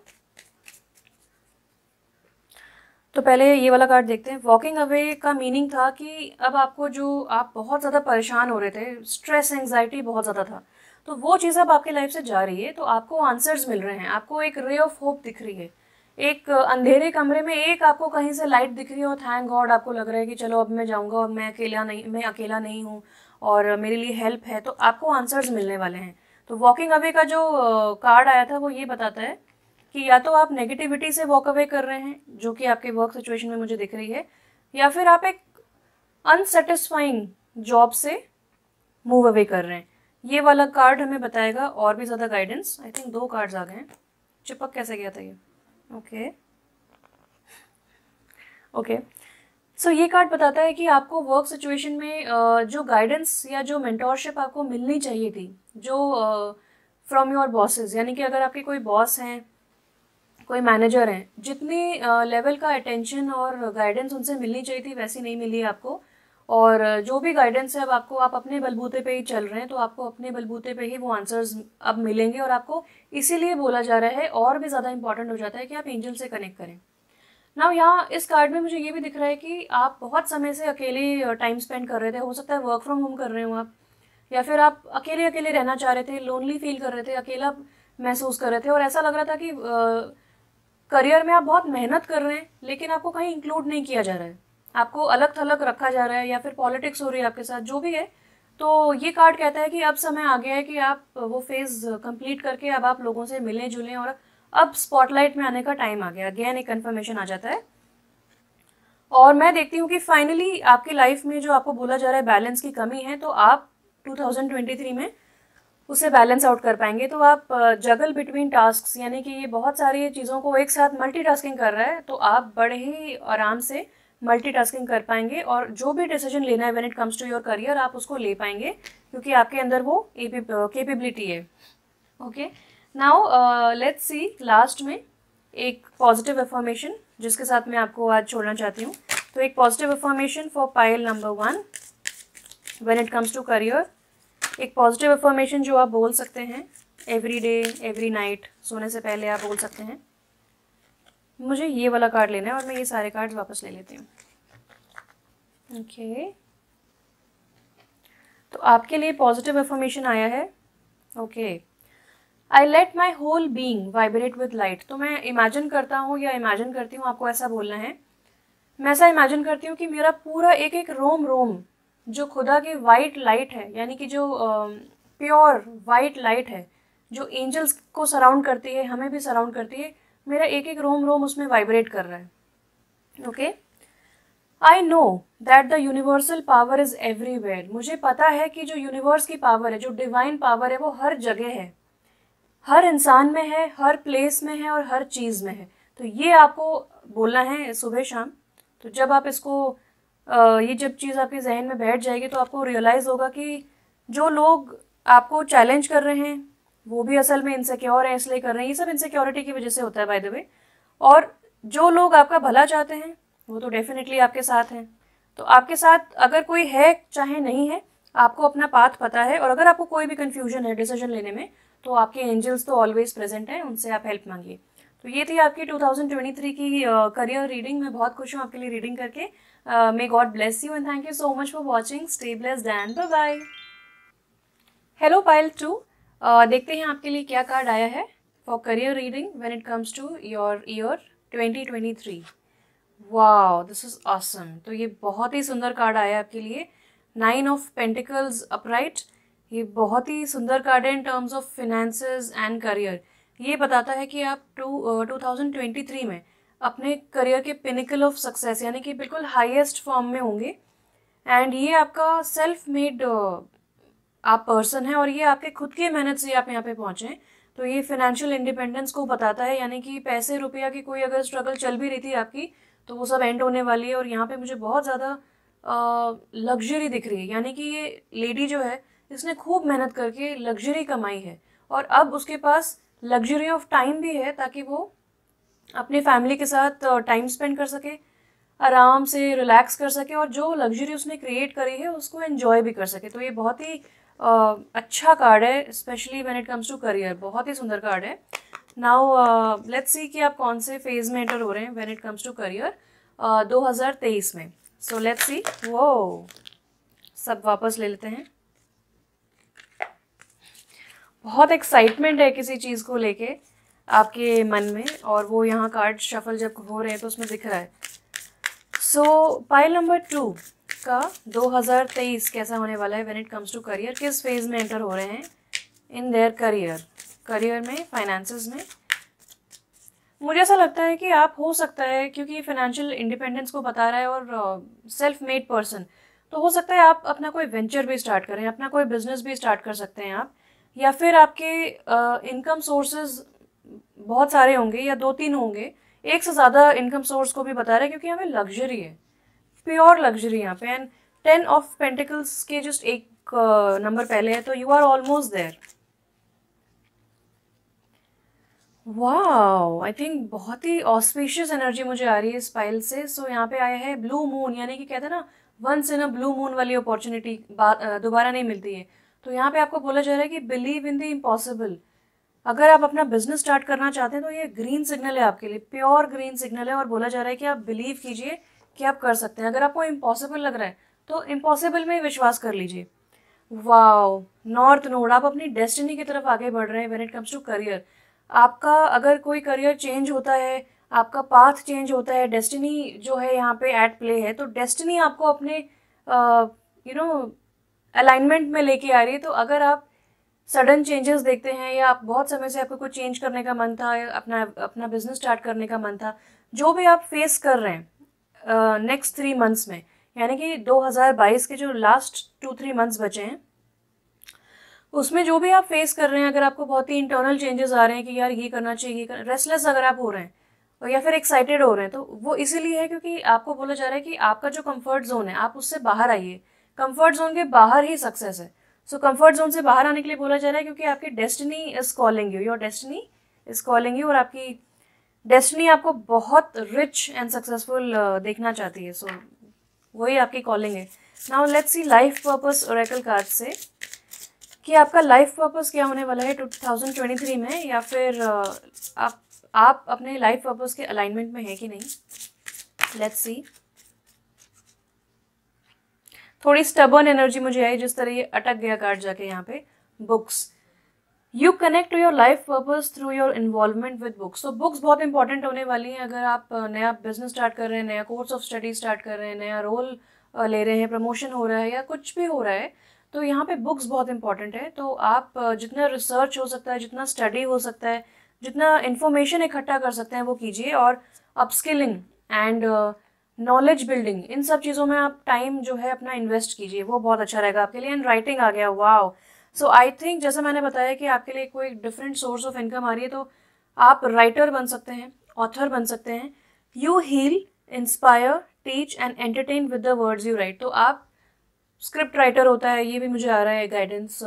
तो पहले ये वाला कार्ड देखते हैं। वॉकिंग अवे का मीनिंग था कि अब आपको आप बहुत ज़्यादा परेशान हो रहे थे, स्ट्रेस एंजाइटी बहुत ज़्यादा था, तो वो चीज़ अब आपके लाइफ से जा रही है, तो आपको आंसर्स मिल रहे हैं, आपको एक रे ऑफ होप दिख रही है। एक अंधेरे कमरे में एक आपको कहीं से लाइट दिख रही है और थैंक गॉड आपको लग रहा है कि चलो अब मैं जाऊँगा और मैं अकेला नहीं हूँ और मेरे लिए हेल्प है, तो आपको आंसर्स मिलने वाले हैं। तो वॉकिंग अवे का जो कार्ड आया था वो ये बताता है कि या तो आप नेगेटिविटी से वॉक अवे कर रहे हैं, जो कि आपके वर्क सिचुएशन में मुझे दिख रही है, या फिर आप एक अनसेटिस्फाइंग जॉब से मूव अवे कर रहे हैं। ये वाला कार्ड हमें बताएगा और भी ज़्यादा गाइडेंस। आई थिंक 2 कार्ड्स आ गए हैं। चिपक कैसे गया था ये? ओके सो ये कार्ड बताता है कि आपको वर्क सिचुएशन में जो गाइडेंस या जो मेंटोरशिप आपको मिलनी चाहिए थी, जो फ्रॉम योर बॉसेस, यानी कि अगर आपके कोई बॉस हैं, कोई मैनेजर हैं, जितनी लेवल का अटेंशन और गाइडेंस उनसे मिलनी चाहिए थी वैसी नहीं मिली आपको। और जो भी गाइडेंस है अब आपको, आप अपने बलबूते पे ही चल रहे हैं, तो आपको अपने बलबूते पे ही वो आंसर्स अब मिलेंगे। और आपको इसीलिए बोला जा रहा है, और भी ज़्यादा इंपॉर्टेंट हो जाता है कि आप एंजल से कनेक्ट करें। नाउ यहाँ इस कार्ड में मुझे ये भी दिख रहा है कि आप बहुत समय से अकेले टाइम स्पेंड कर रहे थे। हो सकता है वर्क फ्रॉम होम कर रहे हो आप, या फिर आप अकेले अकेले रहना चाह रहे थे, लोनली फील कर रहे थे, अकेला महसूस कर रहे थे, और ऐसा लग रहा था कि करियर में आप बहुत मेहनत कर रहे हैं लेकिन आपको कहीं इंक्लूड नहीं किया जा रहा है, आपको अलग थलग रखा जा रहा है, या फिर पॉलिटिक्स हो रही है आपके साथ, जो भी है। तो ये कार्ड कहता है कि अब समय आ गया है कि आप वो फेज कंप्लीट करके अब आप लोगों से मिलें जुलें, और अब स्पॉटलाइट में आने का टाइम आ गया। अगेन एक कन्फर्मेशन आ जाता है। और मैं देखती हूँ कि फाइनली आपकी लाइफ में जो आपको बोला जा रहा है बैलेंस की कमी है, तो आप 2023 में उसे बैलेंस आउट कर पाएंगे। तो आप जगल बिटवीन टास्क्स, यानी कि ये बहुत सारी चीज़ों को एक साथ मल्टीटास्किंग कर रहा है, तो आप बड़े ही आराम से मल्टीटास्किंग कर पाएंगे, और जो भी डिसीजन लेना है when it comes to your career, आप उसको ले पाएंगे, क्योंकि आपके अंदर वो कैपेबिलिटी है। Okay now let's C last में एक पॉजिटिव अफर्मेशन जिसके साथ मैं आपको आज छोड़ना चाहती हूँ। तो एक positive affirmation for pile number 1 when it comes to career. एक पॉजिटिव अफर्मेशन जो आप बोल सकते हैं एवरी डे, एवरी नाइट, सोने से पहले आप बोल सकते हैं। मुझे ये वाला कार्ड लेना है और मैं ये सारे कार्ड्स वापस ले लेती हूँ। ओके तो आपके लिए पॉजिटिव अफर्मेशन आया है। Okay I let my whole being vibrate with light. तो मैं इमेजिन करता हूँ या इमेजिन करती हूँ, आपको ऐसा बोलना है, मैं ऐसा इमेजिन करती हूँ कि मेरा पूरा एक एक रोम रोम जो खुदा की वाइट लाइट है, यानी कि जो प्योर वाइट लाइट है, जो एंजल्स को सराउंड करती है, हमें भी सराउंड करती है, मेरा एक एक रोम रोम उसमें वाइब्रेट कर रहा है। Okay I know that the universal power is everywhere. मुझे पता है कि जो यूनिवर्स की पावर है, जो डिवाइन पावर है, वो हर जगह है, हर इंसान में है, हर प्लेस में है, और हर चीज़ में है। तो ये आपको बोलना है सुबह शाम। तो जब आप इसको ये जब चीज़ आपके जहन में बैठ जाएगी, तो आपको रियलाइज़ होगा कि जो लोग आपको चैलेंज कर रहे हैं वो भी असल में इनसिक्योर हैं, इसलिए कर रहे हैं। ये सब इनसिक्योरिटी की वजह से होता है बाय द वे। और जो लोग आपका भला चाहते हैं वो तो डेफिनेटली आपके साथ हैं। तो आपके साथ अगर कोई है चाहे नहीं है, आपको अपना पाथ पता है, और अगर आपको कोई भी कन्फ्यूजन है डिसीजन लेने में, तो आपके एंजल्स तो ऑलवेज प्रेजेंट हैं, उनसे आप हेल्प मांगिए। तो ये थी आपकी 2023 की करियर रीडिंग। मैं बहुत खुश हूँ आपके लिए रीडिंग करके। May God bless you and thank you so much for watching. Stay blessed and bye bye. Hello pile 2, देखते हैं आपके लिए क्या कार्ड आया है for career reading when it comes to your year 2023। Wow, this is awesome. तो ये बहुत ही सुंदर कार्ड आया आपके लिए, 9 ऑफ पेंटिकल्स अपराइट। ये बहुत ही सुंदर कार्ड है in terms of finances and career. ये बताता है कि आप 2023 में अपने करियर के पिनिकल ऑफ सक्सेस यानी कि बिल्कुल हाईएस्ट फॉर्म में होंगे। एंड ये आपका सेल्फ मेड आप पर्सन है और ये आपके खुद की मेहनत से आप यहाँ पे पहुँचे हैं। तो ये फाइनेंशियल इंडिपेंडेंस को बताता है, यानी कि पैसे रुपया की कोई अगर स्ट्रगल चल भी रही थी आपकी तो वो सब एंड होने वाली है। और यहाँ पे मुझे बहुत ज़्यादा लग्जरी दिख रही है, यानी कि ये लेडी जो है इसने खूब मेहनत करके लग्जरी कमाई है और अब उसके पास लग्जरी ऑफ टाइम भी है ताकि वो अपने फैमिली के साथ टाइम स्पेंड कर सके, आराम से रिलैक्स कर सके और जो लग्जरी उसने क्रिएट करी है उसको एंजॉय भी कर सके। तो ये बहुत ही अच्छा कार्ड है, specially when it comes to career. बहुत ही सुंदर कार्ड है। नाउ लेट्स सी कि आप कौन से फेज में एंटर हो रहे हैं when it comes to career 2023 में। So let's see. वो सब वापस ले लेते हैं। बहुत एक्साइटमेंट है किसी चीज़ को लेके आपके मन में और वो यहाँ कार्ड शफल जब हो रहे हैं तो उसमें दिख रहा है। सो पाइल नंबर 2 का 2023 कैसा होने वाला है when it comes to career. किस फेज में एंटर हो रहे हैं इन देयर करियर में, फाइनेंसेस में। मुझे ऐसा लगता है कि आप हो सकता है, क्योंकि फाइनेंशियल इंडिपेंडेंस को बता रहा है और सेल्फ मेड पर्सन, तो हो सकता है आप अपना कोई वेंचर भी स्टार्ट करें, अपना कोई बिजनेस भी स्टार्ट कर सकते हैं आप, या फिर आपके इनकम सोर्सेज बहुत सारे होंगे या 2-3 होंगे। एक से ज़्यादा इनकम सोर्स को भी बता रहा है क्योंकि यहाँ पे लग्जरी है, प्योर लग्जरी यहाँ पे। एंड 10 ऑफ पेंटिकल्स के जस्ट एक नंबर पहले है, तो you are almost there. Wow, I think बहुत ही ऑस्पिशियस एनर्जी मुझे आ रही है इस फाइल से। सो यहाँ पे आया है ब्लू मून, यानी कि कहते हैं ना once in a blue moon वाली अपॉर्चुनिटी दोबारा नहीं मिलती है। तो यहाँ पे आपको बोला जा रहा है कि बिलीव इन द इम्पॉसिबल। अगर आप अपना बिजनेस स्टार्ट करना चाहते हैं तो ये ग्रीन सिग्नल है आपके लिए, प्योर ग्रीन सिग्नल है और बोला जा रहा है कि आप बिलीव कीजिए कि आप कर सकते हैं। अगर आपको इम्पॉसिबल लग रहा है तो इम्पॉसिबल में ही विश्वास कर लीजिए। वाओ, नॉर्थ नोड, आप अपनी डेस्टिनी की तरफ आगे बढ़ रहे हैं when it comes to career. आपका अगर कोई करियर चेंज होता है, आपका पाथ चेंज होता है, डेस्टिनी जो है यहाँ पे एट प्ले है, तो डेस्टिनी आपको अपने अलाइनमेंट में लेके आ रही है। तो अगर आप सडन चेंजेस देखते हैं या आप बहुत समय से आपको कुछ चेंज करने का मन था, अपना बिजनेस स्टार्ट करने का मन था, जो भी आप फेस कर रहे हैं नेक्स्ट 3 मंथ्स में, यानी कि 2022 के जो लास्ट 2-3 मंथ्स बचे हैं उसमें जो भी आप फेस कर रहे हैं, अगर आपको बहुत ही इंटरनल चेंजेस आ रहे हैं कि यार ये करना चाहिए, रेस्टलेस अगर आप हो रहे हैं और या फिर एक्साइटेड हो रहे हैं, तो वो इसीलिए है क्योंकि आपको बोला जा रहा है कि आपका जो कंफर्ट जोन है आप उससे बाहर आइए। कंफर्ट जोन के बाहर ही सक्सेस है। सो कंफर्ट जोन से बाहर आने के लिए बोला जा रहा है क्योंकि आपकी destiny is calling you, your destiny is calling you, और आपकी डेस्टिनी आपको बहुत रिच एंड सक्सेसफुल देखना चाहती है। सो वही आपकी कॉलिंग है। Now let's C life purpose Oracle card से कि आपका लाइफ पर्पस क्या होने वाला है 2023 में, या फिर आप अपने लाइफ पर्पस के अलाइनमेंट में है कि नहीं। Let's see. थोड़ी स्टबर्न एनर्जी मुझे आई, जिस तरह ये अटक गया कार्ड जाके यहाँ पे। Books, you connect to your life purpose through your involvement with books. तो बुक्स बहुत इंपॉर्टेंट होने वाली हैं। अगर आप नया बिजनेस स्टार्ट कर रहे हैं, नया कोर्स ऑफ स्टडी स्टार्ट कर रहे हैं, नया रोल ले रहे हैं, प्रमोशन हो रहा है या कुछ भी हो रहा है, तो यहाँ पे बुक्स बहुत इंपॉर्टेंट है। तो आप जितना रिसर्च हो सकता है, जितना स्टडी हो सकता है, जितना इन्फॉर्मेशन इकट्ठा कर सकते हैं वो कीजिए। और अपस्किलिंग एंड नॉलेज बिल्डिंग, इन सब चीज़ों में आप टाइम जो है अपना इन्वेस्ट कीजिए, वो बहुत अच्छा रहेगा आपके लिए। एंड राइटिंग आ गया, वाओ। सो आई थिंक जैसा मैंने बताया कि आपके लिए कोई डिफरेंट सोर्स ऑफ इनकम आ रही है, तो आप राइटर बन सकते हैं, ऑथर बन सकते हैं। You heal, inspire, teach and entertain with the words you write. तो आप स्क्रिप्ट राइटर होता है, ये भी मुझे आ रहा है गाइडेंस।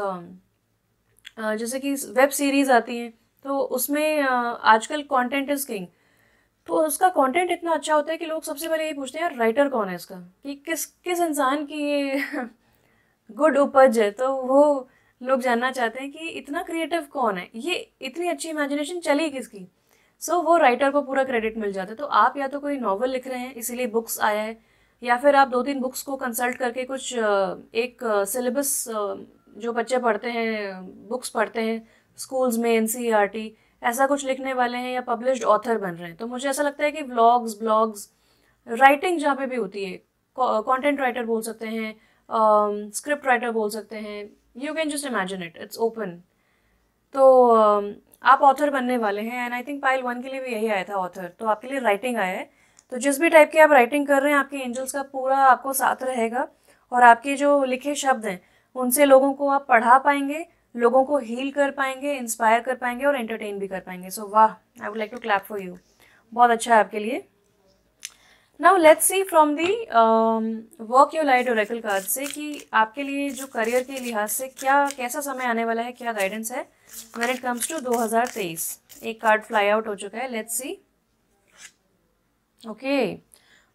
जैसे कि वेब सीरीज़ आती हैं तो उसमें आजकल कंटेंट इज़ किंग, तो उसका कंटेंट इतना अच्छा होता है कि लोग सबसे पहले ये पूछते हैं यार राइटर कौन है इसका, कि किस इंसान की ये गुड उपज है। तो वो लोग जानना चाहते हैं कि इतना क्रिएटिव कौन है, ये इतनी अच्छी इमेजिनेशन चली किसकी। सो वो राइटर को पूरा क्रेडिट मिल जाता है। तो आप या तो कोई नॉवल लिख रहे हैं इसीलिए बुक्स आया है, या फिर आप 2-3 बुक्स को कंसल्ट करके कुछ एक सिलेबस जो बच्चे पढ़ते हैं, बुक्स पढ़ते हैं स्कूल्स में, NCERT, ऐसा कुछ लिखने वाले हैं या पब्लिश्ड ऑथर बन रहे हैं। तो मुझे ऐसा लगता है कि व्लॉग्स, ब्लॉग्स, राइटिंग जहाँ पे भी होती है, कंटेंट राइटर बोल सकते हैं, स्क्रिप्ट राइटर बोल सकते हैं, you can just imagine it, it's open. तो आप ऑथर बनने वाले हैं, एंड आई थिंक पाइल 1 के लिए भी यही आया था ऑथर, तो आपके लिए राइटिंग आया है। तो जिस भी टाइप की आप राइटिंग कर रहे हैं, आपके एंजल्स का पूरा आपको साथ रहेगा, और आपके जो लिखे शब्द हैं उनसे लोगों को आप पढ़ा पाएंगे, लोगों को हील कर पाएंगे, इंस्पायर कर पाएंगे और एंटरटेन भी कर पाएंगे। सो वाह, I would like to clap for you, बहुत अच्छा है आपके लिए। Now let's see from the work your light oracle card से कि आपके लिए जो करियर के लिहाज से क्या कैसा समय आने वाला है, क्या गाइडेंस है व्हेन इट कम्स टू 2023। एक कार्ड फ्लाई आउट हो चुका है, let's see. Okay,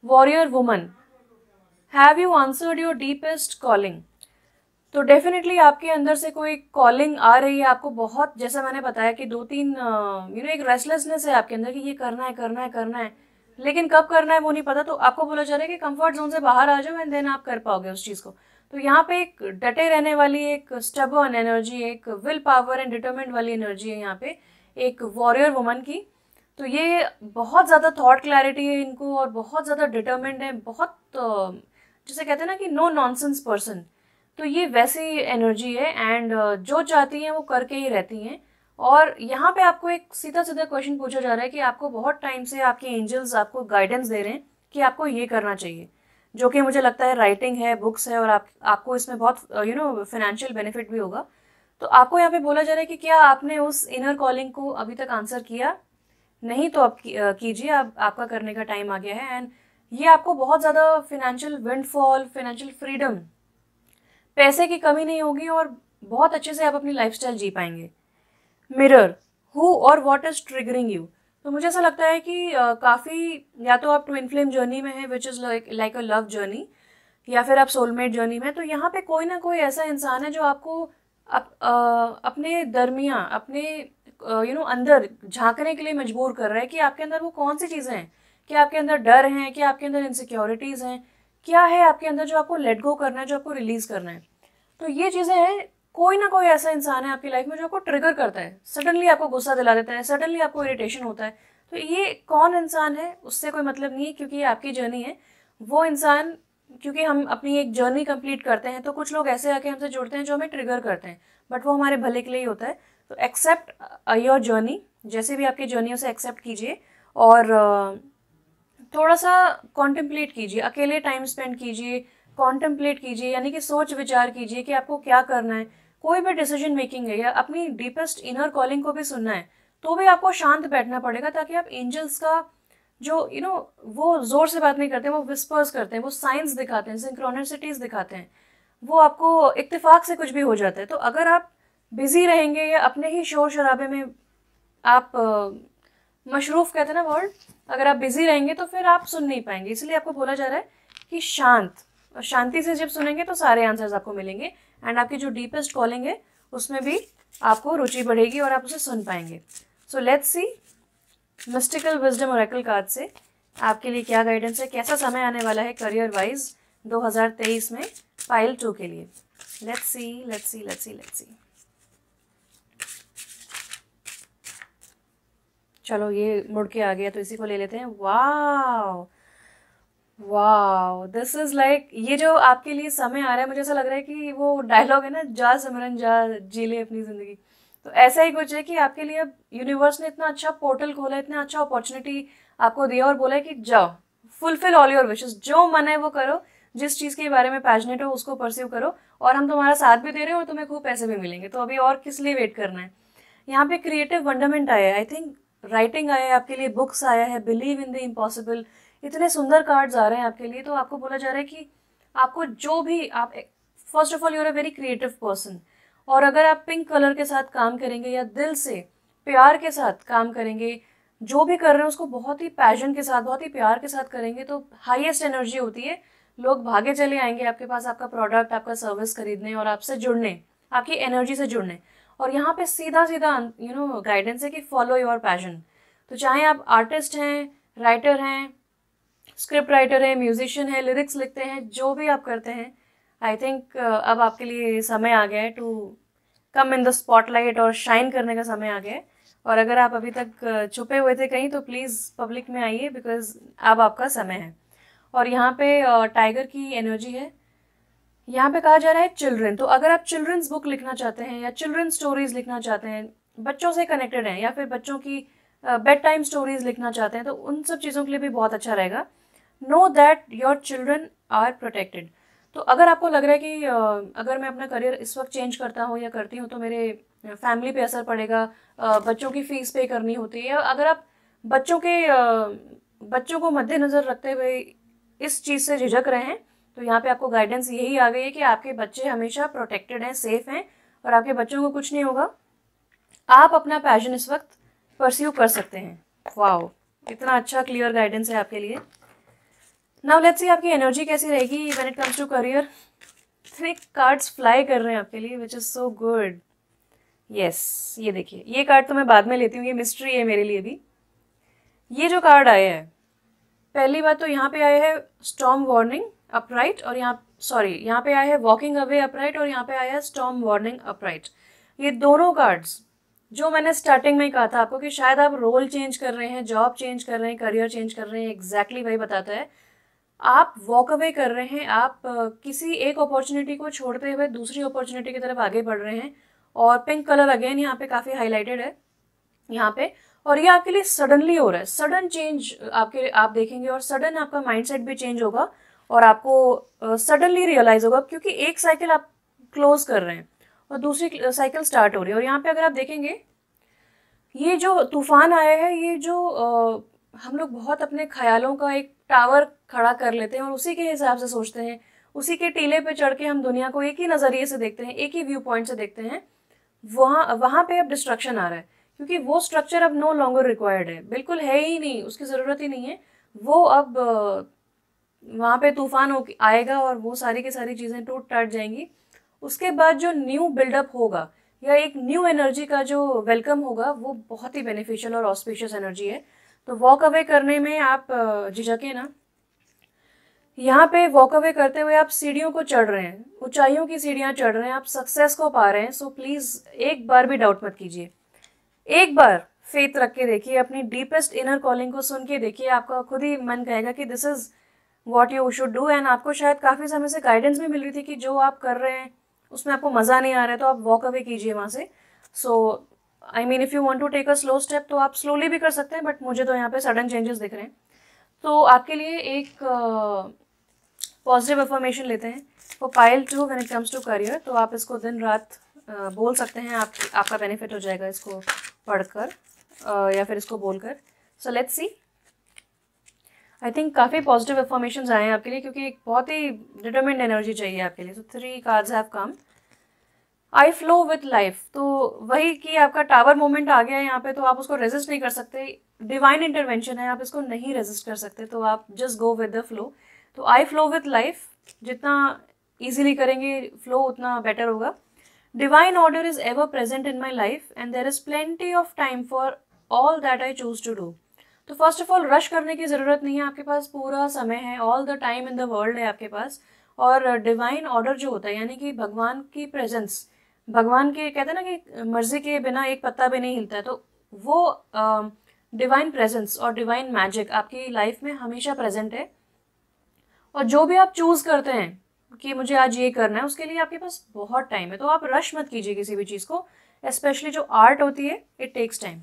warrior woman, have you answered your deepest calling. तो डेफिनेटली आपके अंदर से कोई कॉलिंग आ रही है आपको बहुत, जैसा मैंने बताया कि 2-3 एक रेस्टलेसनेस है आपके अंदर कि ये करना है करना है करना है, लेकिन कब करना है वो नहीं पता। तो आपको बोला जा रहा है कि कंफर्ट जोन से बाहर आ जाओ एंड देन आप कर पाओगे उस चीज़ को। तो यहाँ पे एक डटे रहने वाली, एक स्टबर्न एनर्जी, एक विल पावर एंड डिटरमिनेंट वाली एनर्जी है यहाँ पे एक वॉरियर वुमन की। तो ये बहुत ज़्यादा थॉट क्लैरिटी है इनको, और बहुत ज़्यादा डिटरमिन्ड है, बहुत जैसे कहते हैं ना कि नो नॉनसेंस पर्सन। तो ये वैसी एनर्जी है, एंड जो चाहती हैं वो करके ही रहती हैं। और यहाँ पे आपको एक सीधा सीधा क्वेश्चन पूछा जा रहा है कि आपको बहुत टाइम से आपके एंजल्स आपको गाइडेंस दे रहे हैं कि आपको ये करना चाहिए, जो कि मुझे लगता है राइटिंग है, बुक्स है, और आपको इसमें बहुत फाइनेंशियल बेनिफिट भी होगा। तो आपको यहाँ पे बोला जा रहा है कि क्या आपने उस इनर कॉलिंग को अभी तक आंसर किया, नहीं तो आप कीजिए, आपका करने का टाइम आ गया है। एंड ये आपको बहुत ज़्यादा फिनेंशियल विंडफॉल, फिनेंशियल फ्रीडम, पैसे की कमी नहीं होगी, और बहुत अच्छे से आप अपनी लाइफस्टाइल जी पाएंगे। मिरर, हु और व्हाट इज ट्रिगरिंग यू। तो मुझे ऐसा लगता है कि काफ़ी, या तो आप ट्विन फ्लेम जर्नी में है which is like a love journey, या फिर आप सोलमेट जर्नी में। तो यहाँ पे कोई ना कोई ऐसा इंसान है जो आपको अपने दरमिया, अपने अंदर झांकने के लिए मजबूर कर रहा है कि आपके अंदर वो कौन सी चीज़ें हैं, क्या आपके अंदर डर हैं, क्या आपके अंदर इनसिक्योरिटीज़ हैं, क्या है आपके अंदर जो आपको लेट गो करना है, जो आपको रिलीज़ करना है। तो ये चीज़ें हैं, कोई ना कोई ऐसा इंसान है आपकी लाइफ में जो आपको ट्रिगर करता है, सडनली आपको गुस्सा दिला देता है, सडनली आपको इरिटेशन होता है। तो ये कौन इंसान है उससे कोई मतलब नहीं है, क्योंकि ये आपकी जर्नी है। वो इंसान, क्योंकि हम अपनी एक जर्नी कंप्लीट करते हैं तो कुछ लोग ऐसे आके हमसे जुड़ते हैं जो हमें ट्रिगर करते हैं, बट वो हमारे भले के लिए ही होता है। तो एक्सेप्ट योर जर्नी, जैसे भी आपकी जर्नी उसे एक्सेप्ट कीजिए, और थोड़ा सा कॉन्टेम्पलेट कीजिए, अकेले टाइम स्पेंड कीजिए, कॉन्टेम्पलेट कीजिए, यानी कि सोच विचार कीजिए कि आपको क्या करना है। कोई भी डिसीजन मेकिंग है या अपनी डीपेस्ट इनर कॉलिंग को भी सुनना है, तो भी आपको शांत बैठना पड़ेगा, ताकि आप एंजल्स का जो वो जोर से बात नहीं करते, वो विस्पर्स करते हैं, वो साइंस दिखाते हैं, सिंक्रोनिसिटीज दिखाते हैं, वो आपको इत्तेफाक से कुछ भी हो जाता है। तो अगर आप बिजी रहेंगे या अपने ही शोर शराबे में आप मशरूफ कहते हैं ना वर्ड, अगर आप बिजी रहेंगे तो फिर आप सुन नहीं पाएंगे। इसलिए आपको बोला जा रहा है कि शांति से जब सुनेंगे तो सारे आंसर्स आपको मिलेंगे, एंड आपकी जो डीपेस्ट कॉलिंग है उसमें भी आपको रुचि बढ़ेगी और आप उसे सुन पाएंगे। सो let's C mystical wisdom Oracle card से आपके लिए क्या गाइडेंस है, कैसा समय आने वाला है करियर वाइज 2023 में पाइल 2 के लिए। Let's see let's see let's see let's see. चलो ये मुड़ के आ गया, तो इसी को ले लेते हैं। Wow wow, this is like, ये जो आपके लिए समय आ रहा है, मुझे ऐसा लग रहा है कि वो डायलॉग है ना, जा सिमरन जा जी ले अपनी जिंदगी। तो ऐसा ही कुछ है कि आपके लिए अब यूनिवर्स ने इतना अच्छा पोर्टल खोला, इतना अच्छा अपॉर्चुनिटी आपको दिया और बोला है कि जाओ, फुलफिल ऑल योर विशेस, जो मन है वो करो, जिस चीज़ के बारे में पैशनेट हो उसको परस्यू करो, और हम तुम्हारा साथ भी दे रहे हैं और तुम्हें खूब पैसे भी मिलेंगे। तो अभी और किस लिए वेट करना है। यहाँ पे क्रिएटिव वंडरमेंट आया है, आई थिंक राइटिंग आया है आपके लिए, बुक्स आया है, बिलीव इन द इम्पॉसिबल, इतने सुंदर कार्ड्स आ रहे हैं आपके लिए। तो आपको बोला जा रहा है कि आपको जो भी, आप first of all you're a very creative person, और अगर आप पिंक कलर के साथ काम करेंगे या दिल से प्यार के साथ काम करेंगे, जो भी कर रहे हैं उसको बहुत ही पैशन के साथ, बहुत ही प्यार के साथ करेंगे, तो हाईएस्ट एनर्जी होती है। लोग भागे चले आएंगे आपके पास, आपका प्रोडक्ट, आपका सर्विस खरीदने और आपसे जुड़ने, आपकी एनर्जी से जुड़ने। और यहाँ पे सीधा सीधा गाइडेंस है कि फॉलो योर पैशन। तो चाहे आप आर्टिस्ट हैं, राइटर हैं, स्क्रिप्ट राइटर है, म्यूजिशियन है, लिरिक्स लिखते हैं, जो भी आप करते हैं, आई थिंक अब आपके लिए समय आ गया है to come in the spotlight और शाइन करने का समय आ गया है। और अगर आप अभी तक छुपे हुए थे कहीं तो प्लीज़ पब्लिक में आइए, बिकॉज अब आपका समय है। और यहाँ पे टाइगर की एनर्जी है। यहाँ पे कहा जा रहा है चिल्ड्रन, तो अगर आप चिल्ड्रंस बुक लिखना चाहते हैं या चिल्ड्रन स्टोरीज लिखना चाहते हैं, बच्चों से कनेक्टेड हैं, या फिर बच्चों की बेड टाइम स्टोरीज लिखना चाहते हैं, तो उन सब चीज़ों के लिए भी बहुत अच्छा रहेगा। Know that your children are protected. तो अगर आपको लग रहा है कि अगर मैं अपना करियर इस वक्त चेंज करता हूँ या करती हूँ तो मेरे फैमिली पे असर पड़ेगा, बच्चों की फीस पे करनी होती है, या अगर आप बच्चों को मद्देनज़र रखते हुए इस चीज़ से झिझक रहे हैं, तो यहाँ पे आपको गाइडेंस यही आ गई है कि आपके बच्चे हमेशा प्रोटेक्टेड हैं, सेफ हैं, और आपके बच्चों को कुछ नहीं होगा। आप अपना पैशन इस वक्त परस्यू कर सकते हैं। वाओ, इतना अच्छा क्लियर गाइडेंस है आपके लिए। नाउ लेट्स सी आपकी एनर्जी कैसी रहेगी when it comes to career. 3 cards fly कर रहे हैं आपके लिए, which is so good. Yes, ये देखिए, ये कार्ड तो मैं बाद में लेती हूँ, ये मिस्ट्री है मेरे लिए भी। ये जो कार्ड आया है, पहली बात तो यहाँ पे आया है स्टॉर्म वार्निंग अपराइट, और यहाँ पे आया है वॉकिंग अवे अपराइट, और यहाँ पे आया है स्टॉर्म वार्निंग अपराइट। ये दोनों कार्ड्स जो मैंने स्टार्टिंग में कहा था आपको कि शायद आप रोल चेंज कर रहे हैं, जॉब चेंज कर रहे हैं, करियर चेंज कर रहे हैं, एग्जैक्टली वही बताता है। आप वॉक अवे कर रहे हैं, आप किसी एक अपॉर्चुनिटी को छोड़ते हुए दूसरी अपॉर्चुनिटी की तरफ आगे बढ़ रहे हैं। और पिंक कलर अगेन यहाँ पे काफ़ी हाईलाइटेड है यहाँ पे, और ये आपके लिए सडनली हो रहा है, सडन चेंज आप देखेंगे, और सडन आपका माइंडसेट भी चेंज होगा, और आपको सडनली रियलाइज होगा, क्योंकि एक साइकिल आप क्लोज कर रहे हैं और दूसरी साइकिल स्टार्ट हो रही है। और यहाँ पे अगर आप देखेंगे, ये जो तूफान आया है, ये जो हम लोग बहुत अपने ख्यालों का एक टावर खड़ा कर लेते हैं और उसी के हिसाब से सोचते हैं, उसी के टीले पे चढ़ के हम दुनिया को एक ही नज़रिए से देखते हैं, एक ही व्यू पॉइंट से देखते हैं। वहाँ पे अब डिस्ट्रक्शन आ रहा है, क्योंकि वो स्ट्रक्चर अब नो लॉन्गर रिक्वायर्ड है, बिल्कुल है ही नहीं, उसकी ज़रूरत ही नहीं है। वो अब वहाँ पे तूफान आएगा और वो सारी की सारी चीज़ें टूट टाट जाएंगी। उसके बाद जो न्यू बिल्डअप होगा या एक न्यू एनर्जी का जो वेलकम होगा, वो बहुत ही बेनिफिशियल और ऑस्पिशियस एनर्जी है। तो वॉक अवे करने में आप झिझके ना। यहाँ पे वॉक अवे करते हुए आप सीढ़ियों को चढ़ रहे हैं, ऊंचाइयों की सीढ़ियाँ चढ़ रहे हैं, आप सक्सेस को पा रहे हैं। सो प्लीज़ एक बार भी डाउट मत कीजिए, एक बार फेथ रख के देखिए, अपनी डीपेस्ट इनर कॉलिंग को सुन के देखिए, आपका खुद ही मन कहेगा कि this is what you should do. And आपको शायद काफ़ी समय से गाइडेंस भी मिल रही थी कि जो आप कर रहे हैं उसमें आपको मज़ा नहीं आ रहा है, तो आप वॉक अवे कीजिए वहाँ से। So I mean if you want to take a slow step तो आप स्लोली भी कर सकते हैं, बट मुझे तो यहाँ पे सडन चेंजेस दिख रहे हैं। तो आपके लिए एक पॉजिटिव अफर्मेशन लेते हैं for pile 2 when it comes to career. तो आप इसको दिन रात बोल सकते हैं, आपका बेनिफिट हो जाएगा इसको पढ़कर या फिर इसको बोलकर। सो लेट्स सी, आई थिंक काफ़ी पॉजिटिव अफर्मेशंस आए हैं आपके लिए, क्योंकि एक बहुत ही डिटरमिन्ड एनर्जी चाहिए आपके लिए। सो 3 cards have come. I flow with life, तो वही कि आपका टावर मोमेंट आ गया है यहाँ पे, तो आप उसको रेजिस्ट नहीं कर सकते, डिवाइन इंटरवेंशन है, आप इसको नहीं रेजिस्ट कर सकते, तो आप just go with the flow. तो आई फ्लो विथ लाइफ, जितना ईजिली करेंगे फ्लो उतना बेटर होगा। Divine order is ever present in my life and there is plenty of time for all that I choose to do. तो first of all rush करने की ज़रूरत नहीं है, आपके पास पूरा समय है, all the time in the world है आपके पास। और डिवाइन ऑर्डर जो होता है, यानी कि भगवान की प्रेजेंस, भगवान के कहते हैं ना कि मर्जी के बिना एक पत्ता भी नहीं हिलता है, तो वो डिवाइन प्रेजेंस और डिवाइन मैजिक आपकी लाइफ में हमेशा प्रेजेंट है। और जो भी आप चूज़ करते हैं कि मुझे आज ये करना है, उसके लिए आपके पास बहुत टाइम है, तो आप रश मत कीजिए किसी भी चीज़ को, स्पेशली जो आर्ट होती है, इट टेक्स टाइम।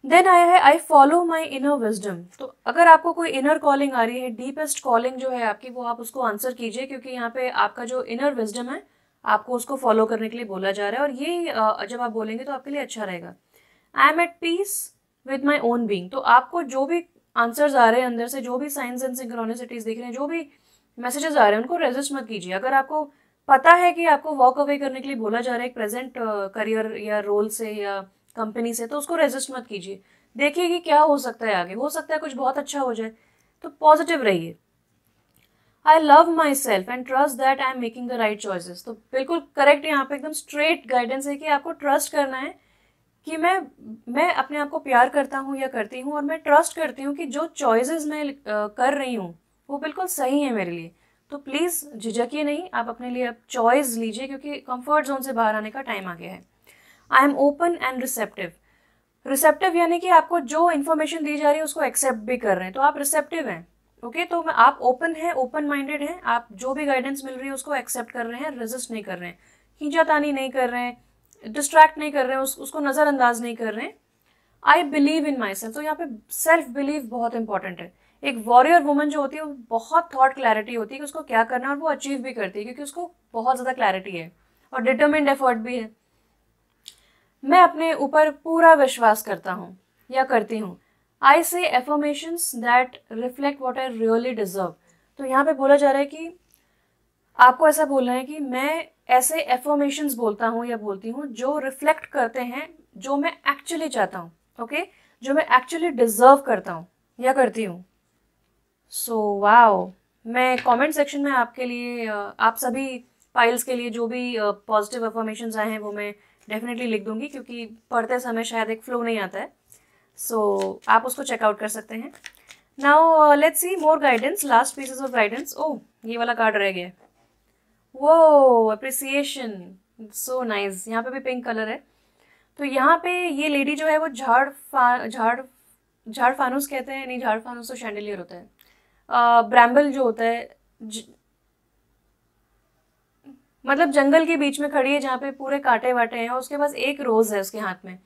देन आया है I follow my inner wisdom. तो अगर आपको कोई इनर कॉलिंग आ रही है, डीपेस्ट कॉलिंग जो है आपकी, वो आप उसको आंसर कीजिए, क्योंकि यहाँ पे आपका जो इनर विजडम है आपको उसको फॉलो करने के लिए बोला जा रहा है, और ये जब आप बोलेंगे तो आपके लिए अच्छा रहेगा। I am at peace with my own being. तो आपको जो भी आंसर्स आ रहे हैं अंदर से, जो भी साइंस एंड सिंक्रोनिसिटीज दिख रहे हैं, जो भी मैसेजेस आ रहे हैं, उनको रेजिस्ट मत कीजिए। अगर आपको पता है कि आपको वॉक अवे करने के लिए बोला जा रहा है एक प्रेजेंट करियर या रोल से या कंपनी से, तो उसको रेजिस्ट मत कीजिए, देखिए कि क्या हो सकता है आगे, हो सकता है कुछ बहुत अच्छा हो जाए, तो पॉजिटिव रहिए। I love my self and trust that I am making the right choices. तो बिल्कुल करेक्ट, यहाँ पे एकदम स्ट्रेट गाइडेंस है कि आपको ट्रस्ट करना है कि मैं अपने आप को प्यार करता हूँ या करती हूँ, और मैं ट्रस्ट करती हूँ कि जो चॉइसेस मैं कर रही हूँ वो बिल्कुल सही है मेरे लिए। तो प्लीज़ झिझकिए नहीं, आप अपने लिए अब चॉइस लीजिए, क्योंकि कंफर्ट जोन से बाहर आने का टाइम आ गया है। I am open and receptive. Receptive यानी कि आपको जो इन्फॉर्मेशन दी जा रही है उसको एक्सेप्ट भी कर रहे हैं, तो आप रिसेप्टिव हैं। ओके, तो आप ओपन हैं, ओपन माइंडेड हैं, आप जो भी गाइडेंस मिल रही है उसको एक्सेप्ट कर रहे हैं, रेजिस्ट नहीं कर रहे हैं, खींचातानी नहीं कर रहे हैं, डिस्ट्रैक्ट नहीं कर रहे हैं, उसको नज़रअंदाज नहीं कर रहे हैं। I believe in my self, तो यहाँ पे सेल्फ बिलीव बहुत इंपॉर्टेंट है। एक वॉरियर वुमन जो होती है वो बहुत थॉट क्लैरिटी होती है कि उसको क्या करना है, और वो अचीव भी करती है क्योंकि उसको बहुत ज़्यादा क्लैरिटी है और डिटरमिन्ड एफर्ट भी है। मैं अपने ऊपर पूरा विश्वास करता हूँ या करती हूँ। आई से affirmations that reflect what I really deserve. तो यहाँ पे बोला जा रहा है कि आपको ऐसा बोलना है कि मैं ऐसे एफर्मेशंस बोलता हूँ या बोलती हूँ जो रिफ्लेक्ट करते हैं जो मैं एक्चुअली चाहता हूँ। ओके, जो मैं एक्चुअली डिजर्व करता हूँ या करती हूँ। सो वाओ, मैं कमेंट सेक्शन में आपके लिए आप सभी पाइल्स के लिए जो भी पॉजिटिव अफर्मेशंस आए हैं वो मैं डेफिनेटली लिख दूंगी, क्योंकि पढ़ते समय शायद एक फ्लो नहीं आता है। सो आप उसको चेकआउट कर सकते हैं। Now let's see more guidance, last pieces of guidance. Oh, ये वाला कार्ड रह गया। वो अप्रिसिएशन, सो नाइस। यहाँ पे भी पिंक कलर है। तो यहाँ पे ये लेडी जो है वो झाड़ फानूस कहते हैं, नहीं झाड़ फानूस तो शैंडलियर होता है, ब्रैम्बल जो होता है मतलब जंगल के बीच में खड़ी है जहाँ पे पूरे कांटे वाटे हैं, और उसके पास एक रोज है उसके हाथ में।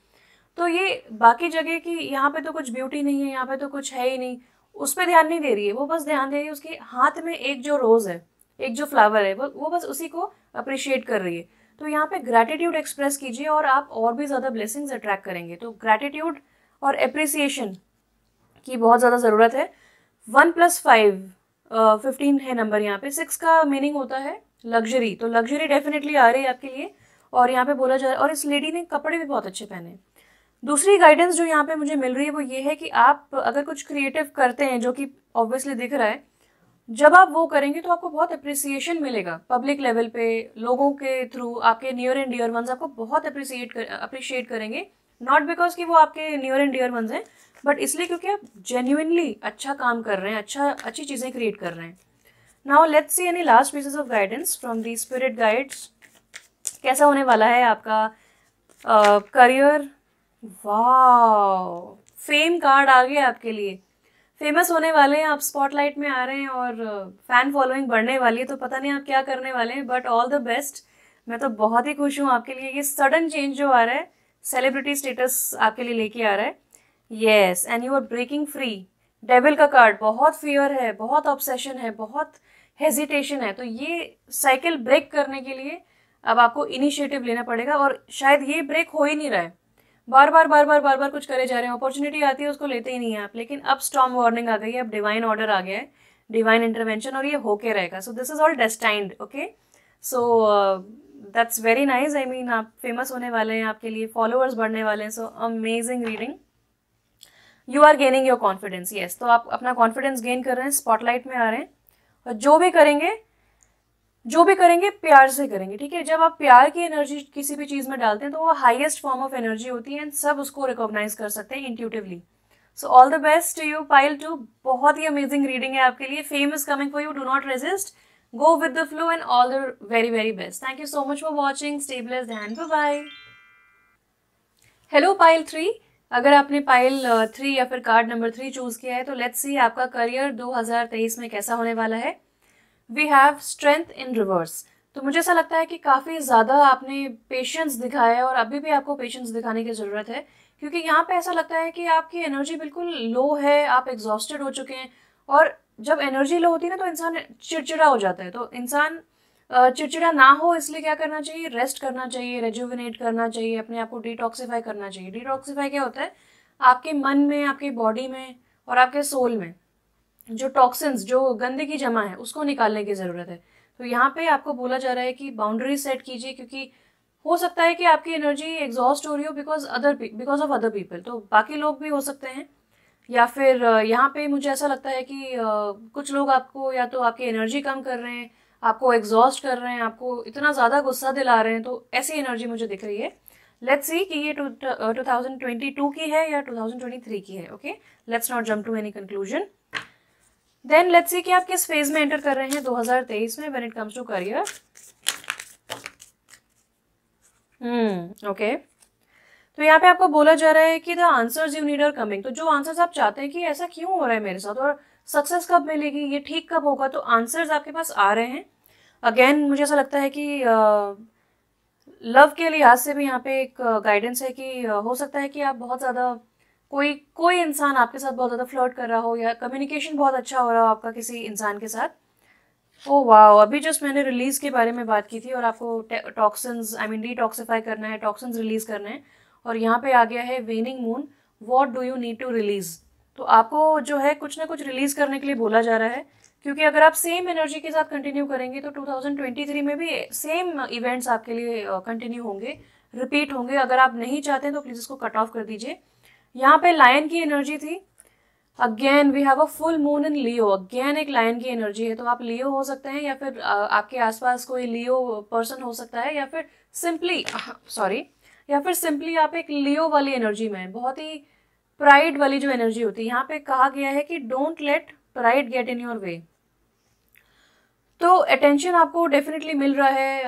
तो ये बाकी जगह की यहाँ पे तो कुछ ब्यूटी नहीं है, यहाँ पे तो कुछ है ही नहीं, उस पर ध्यान नहीं दे रही है, वो बस ध्यान दे रही है उसके हाथ में एक जो रोज है, एक जो फ्लावर है, वो बस उसी को अप्रिशिएट कर रही है। तो यहाँ पे ग्रैटिट्यूड एक्सप्रेस कीजिए और आप और भी ज़्यादा ब्लेसिंग्स अट्रैक्ट करेंगे। तो ग्रैटिट्यूड और अप्रिसिएशन की बहुत ज़्यादा ज़रूरत है। 1+5 15 है नंबर। यहाँ पे 6 का मीनिंग होता है लग्जरी, तो लग्जरी डेफिनेटली आ रही है आपके लिए। और यहाँ पे बोला जा रहा है, और इस लेडी ने कपड़े भी बहुत अच्छे पहने। दूसरी गाइडेंस जो यहाँ पे मुझे मिल रही है वो ये है कि आप अगर कुछ क्रिएटिव करते हैं, जो कि ऑब्वियसली दिख रहा है, जब आप वो करेंगे तो आपको बहुत अप्रिसिएशन मिलेगा पब्लिक लेवल पे, लोगों के थ्रू। आपके नियर एंड डियर वंस आपको बहुत अप्रिशिएट करेंगे, नॉट बिकॉज कि वो आपके नियर एंड डियर वंस हैं, बट इसलिए क्योंकि आप जेन्युइनली अच्छा काम कर रहे हैं, अच्छी चीज़ें क्रिएट कर रहे हैं। Now let's see any last pieces of guidance from the spirit guides. कैसा होने वाला है आपका करियर। वाह, फेम कार्ड आ गया आपके लिए। फेमस होने वाले हैं आप, स्पॉटलाइट में आ रहे हैं और फैन फॉलोइंग बढ़ने वाली है। तो पता नहीं आप क्या करने वाले हैं, बट ऑल द बेस्ट। मैं तो बहुत ही खुश हूँ आपके लिए। ये सडन चेंज जो आ रहा है, सेलिब्रिटी स्टेटस आपके लिए लेके आ रहा है। Yes, and you are breaking free. Devil का कार्ड, बहुत फियर है, बहुत ऑब्सेशन है, बहुत हेजिटेशन है। तो ये साइकिल ब्रेक करने के लिए अब आपको इनिशिएटिव लेना पड़ेगा, और शायद ये ब्रेक हो ही नहीं रहा है। बार बार कुछ करे जा रहे हैं, अपॉर्चुनिटी आती है उसको लेते ही नहीं है आप। लेकिन अब स्टॉर्म वार्निंग आ गई है, अब डिवाइन ऑर्डर आ गया है, डिवाइन इंटरवेंशन, और ये होके रहेगा। So this is all destined. Okay, so that's very nice. I mean आप फेमस होने वाले हैं, आपके लिए फॉलोअर्स बढ़ने वाले हैं। So amazing reading. You are gaining your confidence. Yes, तो आप अपना कॉन्फिडेंस गेन कर रहे हैं, स्पॉटलाइट में आ रहे हैं, और जो भी करेंगे प्यार से करेंगे। ठीक है, जब आप प्यार की एनर्जी किसी भी चीज़ में डालते हैं तो वो हाईएस्ट फॉर्म ऑफ एनर्जी होती है, एंड सब उसको रिकॉग्नाइज कर सकते हैं intuitively. So all the best to you pile 2। बहुत ही अमेजिंग रीडिंग है आपके लिए। Fame is coming for you, do not resist, go with the flow, and all the very very best. Thank you so much for watching. Stay blessed and bye bye. Hello pile 3, अगर आपने pile 3 या फिर card number 3 choose किया है तो let's see आपका career 2023 में कैसा होने वाला है। We have strength in reverse. तो मुझे ऐसा लगता है कि काफ़ी ज़्यादा आपने पेशेंस दिखाया है, और अभी भी आपको पेशेंस दिखाने की ज़रूरत है, क्योंकि यहाँ पे ऐसा लगता है कि आपकी एनर्जी बिल्कुल लो है, आप एग्जॉस्टेड हो चुके हैं। और जब एनर्जी लो होती है ना तो इंसान चिड़चिड़ा हो जाता है। तो इंसान चिड़चिड़ा ना हो इसलिए क्या करना चाहिए, रेस्ट करना चाहिए, रेजुविनेट करना चाहिए, अपने आप को डिटॉक्सिफाई करना चाहिए। डिटॉक्सिफाई क्या होता है, आपके मन में, आपके बॉडी में और आपके सोल में जो टॉक्सिन्स, जो गंदगी जमा है, उसको निकालने की ज़रूरत है। तो यहाँ पे आपको बोला जा रहा है कि बाउंड्री सेट कीजिए, क्योंकि हो सकता है कि आपकी एनर्जी एग्जॉस्ट हो रही हो बिकॉज ऑफ अदर पीपल। तो बाकी लोग भी हो सकते हैं, या फिर यहाँ पे मुझे ऐसा लगता है कि कुछ लोग आपको या तो आपकी एनर्जी कम कर रहे हैं, आपको एग्जॉस्ट कर रहे हैं, आपको इतना ज़्यादा गुस्सा दिला रहे हैं। तो ऐसी एनर्जी मुझे दिख रही है। लेट्स सी कि ये 2022 की है या 2023 की है। Okay, let's not jump to any conclusion. Then let's see कि आप किस फेज में एंटर कर रहे हैं 2023 में when it comes to career. Okay, तो यहाँ पे आपको बोला जा रहा है कि the answers you need are coming. तो जो आंसर्स आप चाहते हैं कि ऐसा क्यों हो रहा है मेरे साथ और सक्सेस कब मिलेगी, ये ठीक कब होगा, तो आंसर्स आपके पास आ रहे हैं। अगेन मुझे ऐसा लगता है कि लव के लिहाज से भी यहाँ पे एक गाइडेंस है कि हो सकता है कि आप बहुत ज़्यादा कोई इंसान आपके साथ बहुत ज़्यादा फ्लर्ट कर रहा हो या कम्युनिकेशन बहुत अच्छा हो रहा हो आपका किसी इंसान के साथ। ओ वाह, अभी जस्ट मैंने रिलीज के बारे में बात की थी और आपको टॉक्सिन्स डिटॉक्सिफाई करना है, टॉक्सिन्स रिलीज करना है, और यहाँ पे आ गया है waning moon, what do you need to release. तो आपको जो है कुछ ना कुछ रिलीज करने के लिए बोला जा रहा है, क्योंकि अगर आप सेम एनर्जी के साथ कंटिन्यू करेंगे तो 2023 में भी सेम इवेंट्स आपके लिए कंटिन्यू होंगे, रिपीट होंगे। अगर आप नहीं चाहते तो प्लीज इसको कट ऑफ कर दीजिए। यहाँ पे लायन की एनर्जी थी, again we have a full moon in Leo, again एक लायन की एनर्जी है। तो आप लियो हो सकते हैं या फिर आपके आसपास कोई लियो पर्सन हो सकता है, या फिर सिंपली आप एक लियो वाली एनर्जी में, बहुत ही प्राइड वाली जो एनर्जी होती है। यहाँ पे कहा गया है कि don't let pride get in your way. तो अटेंशन आपको डेफिनेटली मिल रहा है,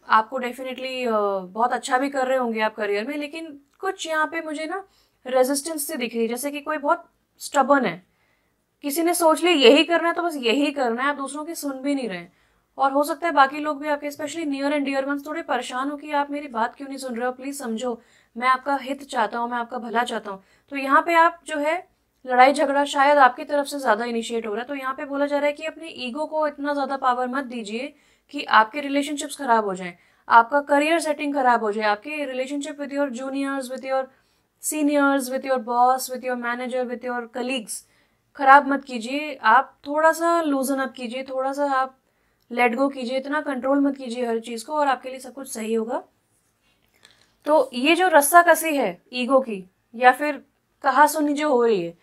आपको डेफिनेटली बहुत अच्छा भी कर रहे होंगे आप करियर में, लेकिन कुछ यहाँ पे मुझे ना रेजिस्टेंस से दिख रही है, जैसे कि कोई बहुत स्टबर्न है, किसी ने सोच लिया यही करना है तो बस यही करना है, आप दूसरों की सुन भी नहीं रहे। और हो सकता है बाकी लोग भी आपके, specially near and dear ones, थोड़े परेशान हो कि आप मेरी बात क्यों नहीं सुन रहे हो, प्लीज समझो, मैं आपका हित चाहता हूँ, मैं आपका भला चाहता हूँ। तो यहाँ पे आप जो है लड़ाई झगड़ा शायद आपकी तरफ से ज्यादा इनिशिएट हो रहा है। तो यहाँ पे बोला जा रहा है कि अपने ईगो को इतना ज्यादा पावर मत दीजिए कि आपके रिलेशनशिप्स खराब हो जाएं, आपका करियर सेटिंग खराब हो जाए, आपके relationship with your juniors, with your seniors, with your boss, with your manager, with your colleagues खराब मत कीजिए। आप थोड़ा सा लूजन अप कीजिए, थोड़ा सा आप लेट गो कीजिए, इतना कंट्रोल मत कीजिए हर चीज़ को, और आपके लिए सब कुछ सही होगा। तो ये जो रस्सा कसी है ईगो की या फिर कहा सुनी जो हो रही है,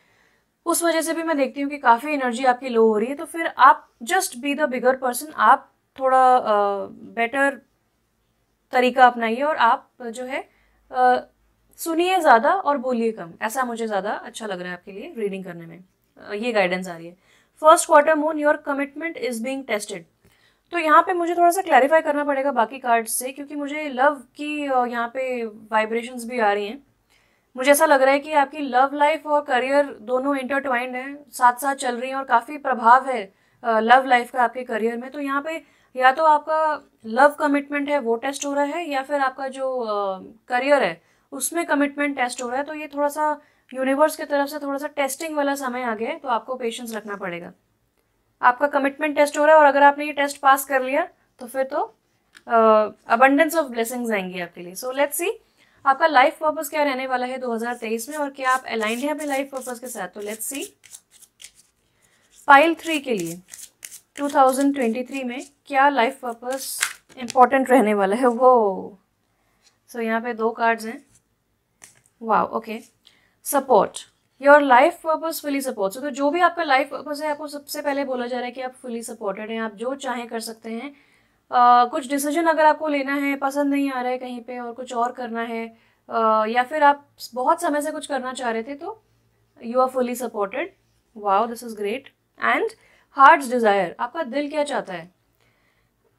उस वजह से भी मैं देखती हूँ कि काफ़ी एनर्जी आपकी लो हो रही है। तो फिर आप just be the bigger person, आप थोड़ा बेटर तरीका अपनाइए और आप जो है सुनिए ज़्यादा और बोलिए कम। ऐसा मुझे ज़्यादा अच्छा लग रहा है आपके लिए रीडिंग करने में, ये गाइडेंस आ रही है। First quarter moon, your commitment is being tested. तो यहाँ पे मुझे थोड़ा सा क्लैरिफाई करना पड़ेगा बाकी कार्ड्स से, क्योंकि मुझे लव की यहाँ पे वाइब्रेशंस भी आ रही हैं। मुझे ऐसा लग रहा है कि आपकी लव लाइफ और करियर दोनों इंटरट्वाइंड हैं, साथ साथ चल रही हैं, और काफ़ी प्रभाव है लव लाइफ का आपके करियर में। तो यहाँ पे या तो आपका लव कमिटमेंट है वो टेस्ट हो रहा है, या फिर आपका जो करियर है उसमें कमिटमेंट टेस्ट हो रहा है। तो ये थोड़ा सा यूनिवर्स की तरफ से थोड़ा सा टेस्टिंग वाला समय आ गया है, तो आपको पेशेंस रखना पड़ेगा। आपका कमिटमेंट टेस्ट हो रहा है, और अगर आपने ये टेस्ट पास कर लिया तो फिर तो अबंडेंस ऑफ ब्लेसिंग्स आएंगी आपके लिए। सो लेट्स सी आपका लाइफ पर्पस क्या रहने वाला है 2023 में, और क्या आप अलाइंड हैं अपने लाइफ पर्पस के साथ। तो लेट्स सी पाइल 3 के लिए 2023 में क्या लाइफ पर्पस इंपॉर्टेंट रहने वाला है वो। सो यहाँ पे 2 कार्ड्स हैं। वाह, okay. Support, your life purpose fully support. तो जो भी आपका लाइफ पर्पस है, आपको सबसे पहले बोला जा रहा है कि आप फुली सपोर्टेड हैं, आप जो चाहें कर सकते हैं। कुछ डिसीजन अगर आपको लेना है, पसंद नहीं आ रहा है कहीं पे और कुछ और करना है, या फिर आप बहुत समय से कुछ करना चाह रहे थे, तो you are fully supported. Wow, this is great. And heart's desire, आपका दिल क्या चाहता है।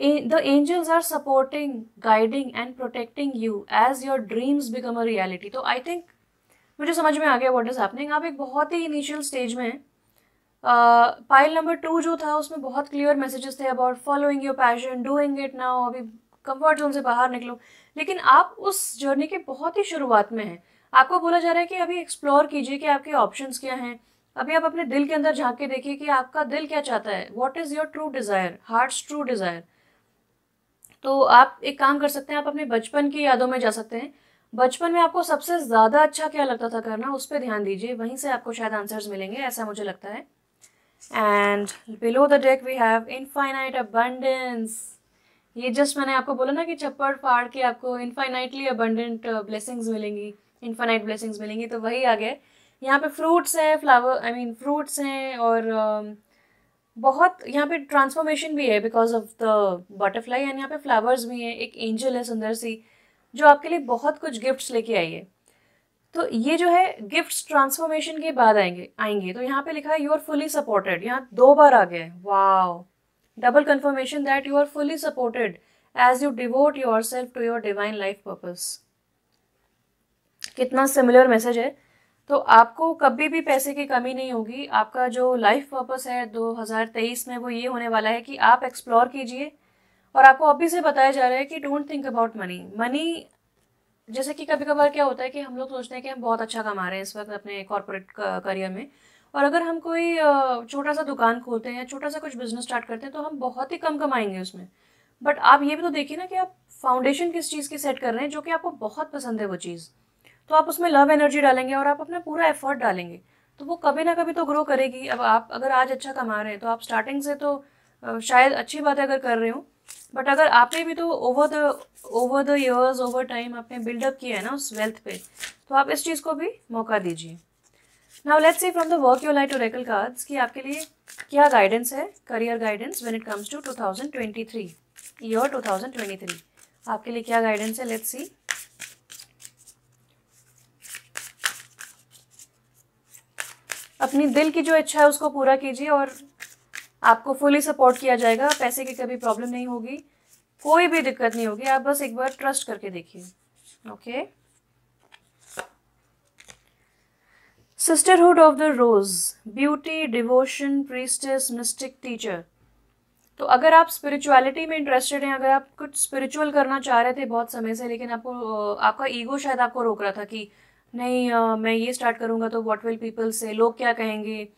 The angels are supporting, guiding and protecting you as your dreams become a reality. तो I think मुझे समझ में आ गया what is happening। आप एक बहुत ही इनिशियल स्टेज में हैं। पाइल नंबर 2 जो था उसमें बहुत क्लियर मैसेजेस थे about following your passion, doing it now, अभी कंफर्ट जोन से बाहर निकलो। लेकिन आप उस जर्नी के बहुत ही शुरुआत में हैं। आपको बोला जा रहा है कि अभी एक्सप्लोर कीजिए कि आपके ऑप्शंस क्या हैं। अभी आप अपने दिल के अंदर झांक के देखिए कि आपका दिल क्या चाहता है, what is your true desire, heart's true desire. तो आप एक काम कर सकते हैं, आप अपने बचपन की यादों में जा सकते हैं। बचपन में आपको सबसे ज़्यादा अच्छा क्या लगता था करना, उस पर ध्यान दीजिए, वहीं से आपको शायद आंसर्स मिलेंगे, ऐसा मुझे लगता है। And below the deck we have infinite abundance. ये जस्ट मैंने आपको बोला ना कि चप्पड़ फाड़ के आपको इनफाइनाइटली अबंडेंट ब्लेसिंग्स मिलेंगी, इनफाइनाइट ब्लेसिंग्स मिलेंगी, तो वही आ गया। यहाँ पे फ्रूट्स हैं, फ्रूट्स हैं, और बहुत यहाँ पे ट्रांसफॉर्मेशन भी है because of the butterfly, and यहाँ पे फ्लावर्स भी हैं, एक एंजल है सुंदर सी जो आपके लिए बहुत कुछ गिफ्ट्स लेके आई है। तो ये जो है गिफ्ट्स ट्रांसफॉर्मेशन के बाद आएंगे। तो यहाँ पे लिखा है यू आर फुली सपोर्टेड, यहाँ 2 बार आ गया है। Wow, double confirmation that you are fully supported as you devote yourself to your divine life purpose. कितना सिमिलर मैसेज है। तो आपको कभी भी पैसे की कमी नहीं होगी। आपका जो लाइफ पर्पस है 2023 में वो ये होने वाला है कि आप एक्सप्लोर कीजिए। और आपको अभी से बताया जा रहा है कि don't think about money. Money, जैसे कि कभी कभार क्या होता है कि हम लोग सोचते हैं कि हम बहुत अच्छा कमा रहे हैं इस वक्त अपने कॉर्पोरेट करियर में, और अगर हम कोई छोटा सा दुकान खोलते हैं या छोटा सा कुछ बिजनेस स्टार्ट करते हैं तो हम बहुत ही कम कमाएंगे उसमें। बट आप ये भी तो देखिए ना कि आप फाउंडेशन किस चीज़ की सेट कर रहे हैं, जो कि आपको बहुत पसंद है वो चीज़। तो आप उसमें लव एनर्जी डालेंगे और आप अपना पूरा एफर्ट डालेंगे तो वो कभी ना कभी तो ग्रो करेगी। अब आप अगर आज अच्छा कमा रहे हैं तो आप स्टार्टिंग से तो शायद अच्छी बात है अगर कर रहे हो, बट अगर आपने भी तो over the years over time आपने बिल्डअप किया है ना उस वेल्थ पे, तो आप इस चीज़ को भी मौका दीजिए। Now let's see from the work your light oracle cards कि आपके लिए क्या गाइडेंस है, career guidance when it comes to 2023 year 2023 आपके लिए क्या गाइडेंस है। Let's see. अपनी दिल की जो इच्छा है उसको पूरा कीजिए और आपको फुली सपोर्ट किया जाएगा। पैसे की कभी प्रॉब्लम नहीं होगी, कोई भी दिक्कत नहीं होगी, आप बस एक बार ट्रस्ट करके देखिए। Okay. Sisterhood of the rose, beauty, devotion, priestess, mystic, teacher. तो अगर आप स्पिरिचुअलिटी में इंटरेस्टेड हैं, अगर आप कुछ स्पिरिचुअल करना चाह रहे थे बहुत समय से, लेकिन आपको आपका ईगो शायद आपको रोक रहा था कि नहीं मैं ये स्टार्ट करूँगा तो व्हाट विल पीपल से, लोग क्या कहेंगे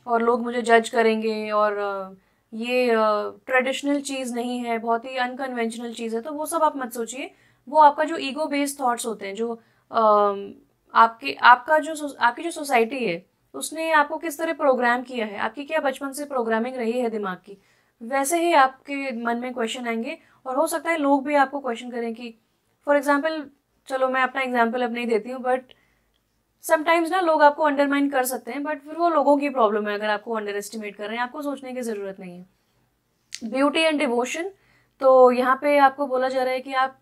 और लोग मुझे जज करेंगे, और ये ट्रेडिशनल चीज़ नहीं है, बहुत ही अनकन्वेंशनल चीज़ है, तो वो सब आप मत सोचिए। वो आपका जो ईगो बेस्ड थॉट्स होते हैं, जो आपकी जो सोसाइटी है उसने आपको किस तरह प्रोग्राम किया है, आपकी क्या बचपन से प्रोग्रामिंग रही है दिमाग की, वैसे ही आपके मन में क्वेश्चन आएंगे। और हो सकता है लोग भी आपको क्वेश्चन करें कि फॉर एग्जाम्पल, चलो मैं अपना एग्जाम्पल अब नहीं देती हूँ, बट समटाइम्स ना लोग आपको अंडरमाइन कर सकते हैं, बट फिर वो लोगों की प्रॉब्लम है अगर आपको अंडर एस्टिमेट कर रहे हैं, आपको सोचने की ज़रूरत नहीं है। ब्यूटी एंड डिवोशन, तो यहाँ पे आपको बोला जा रहा है कि आप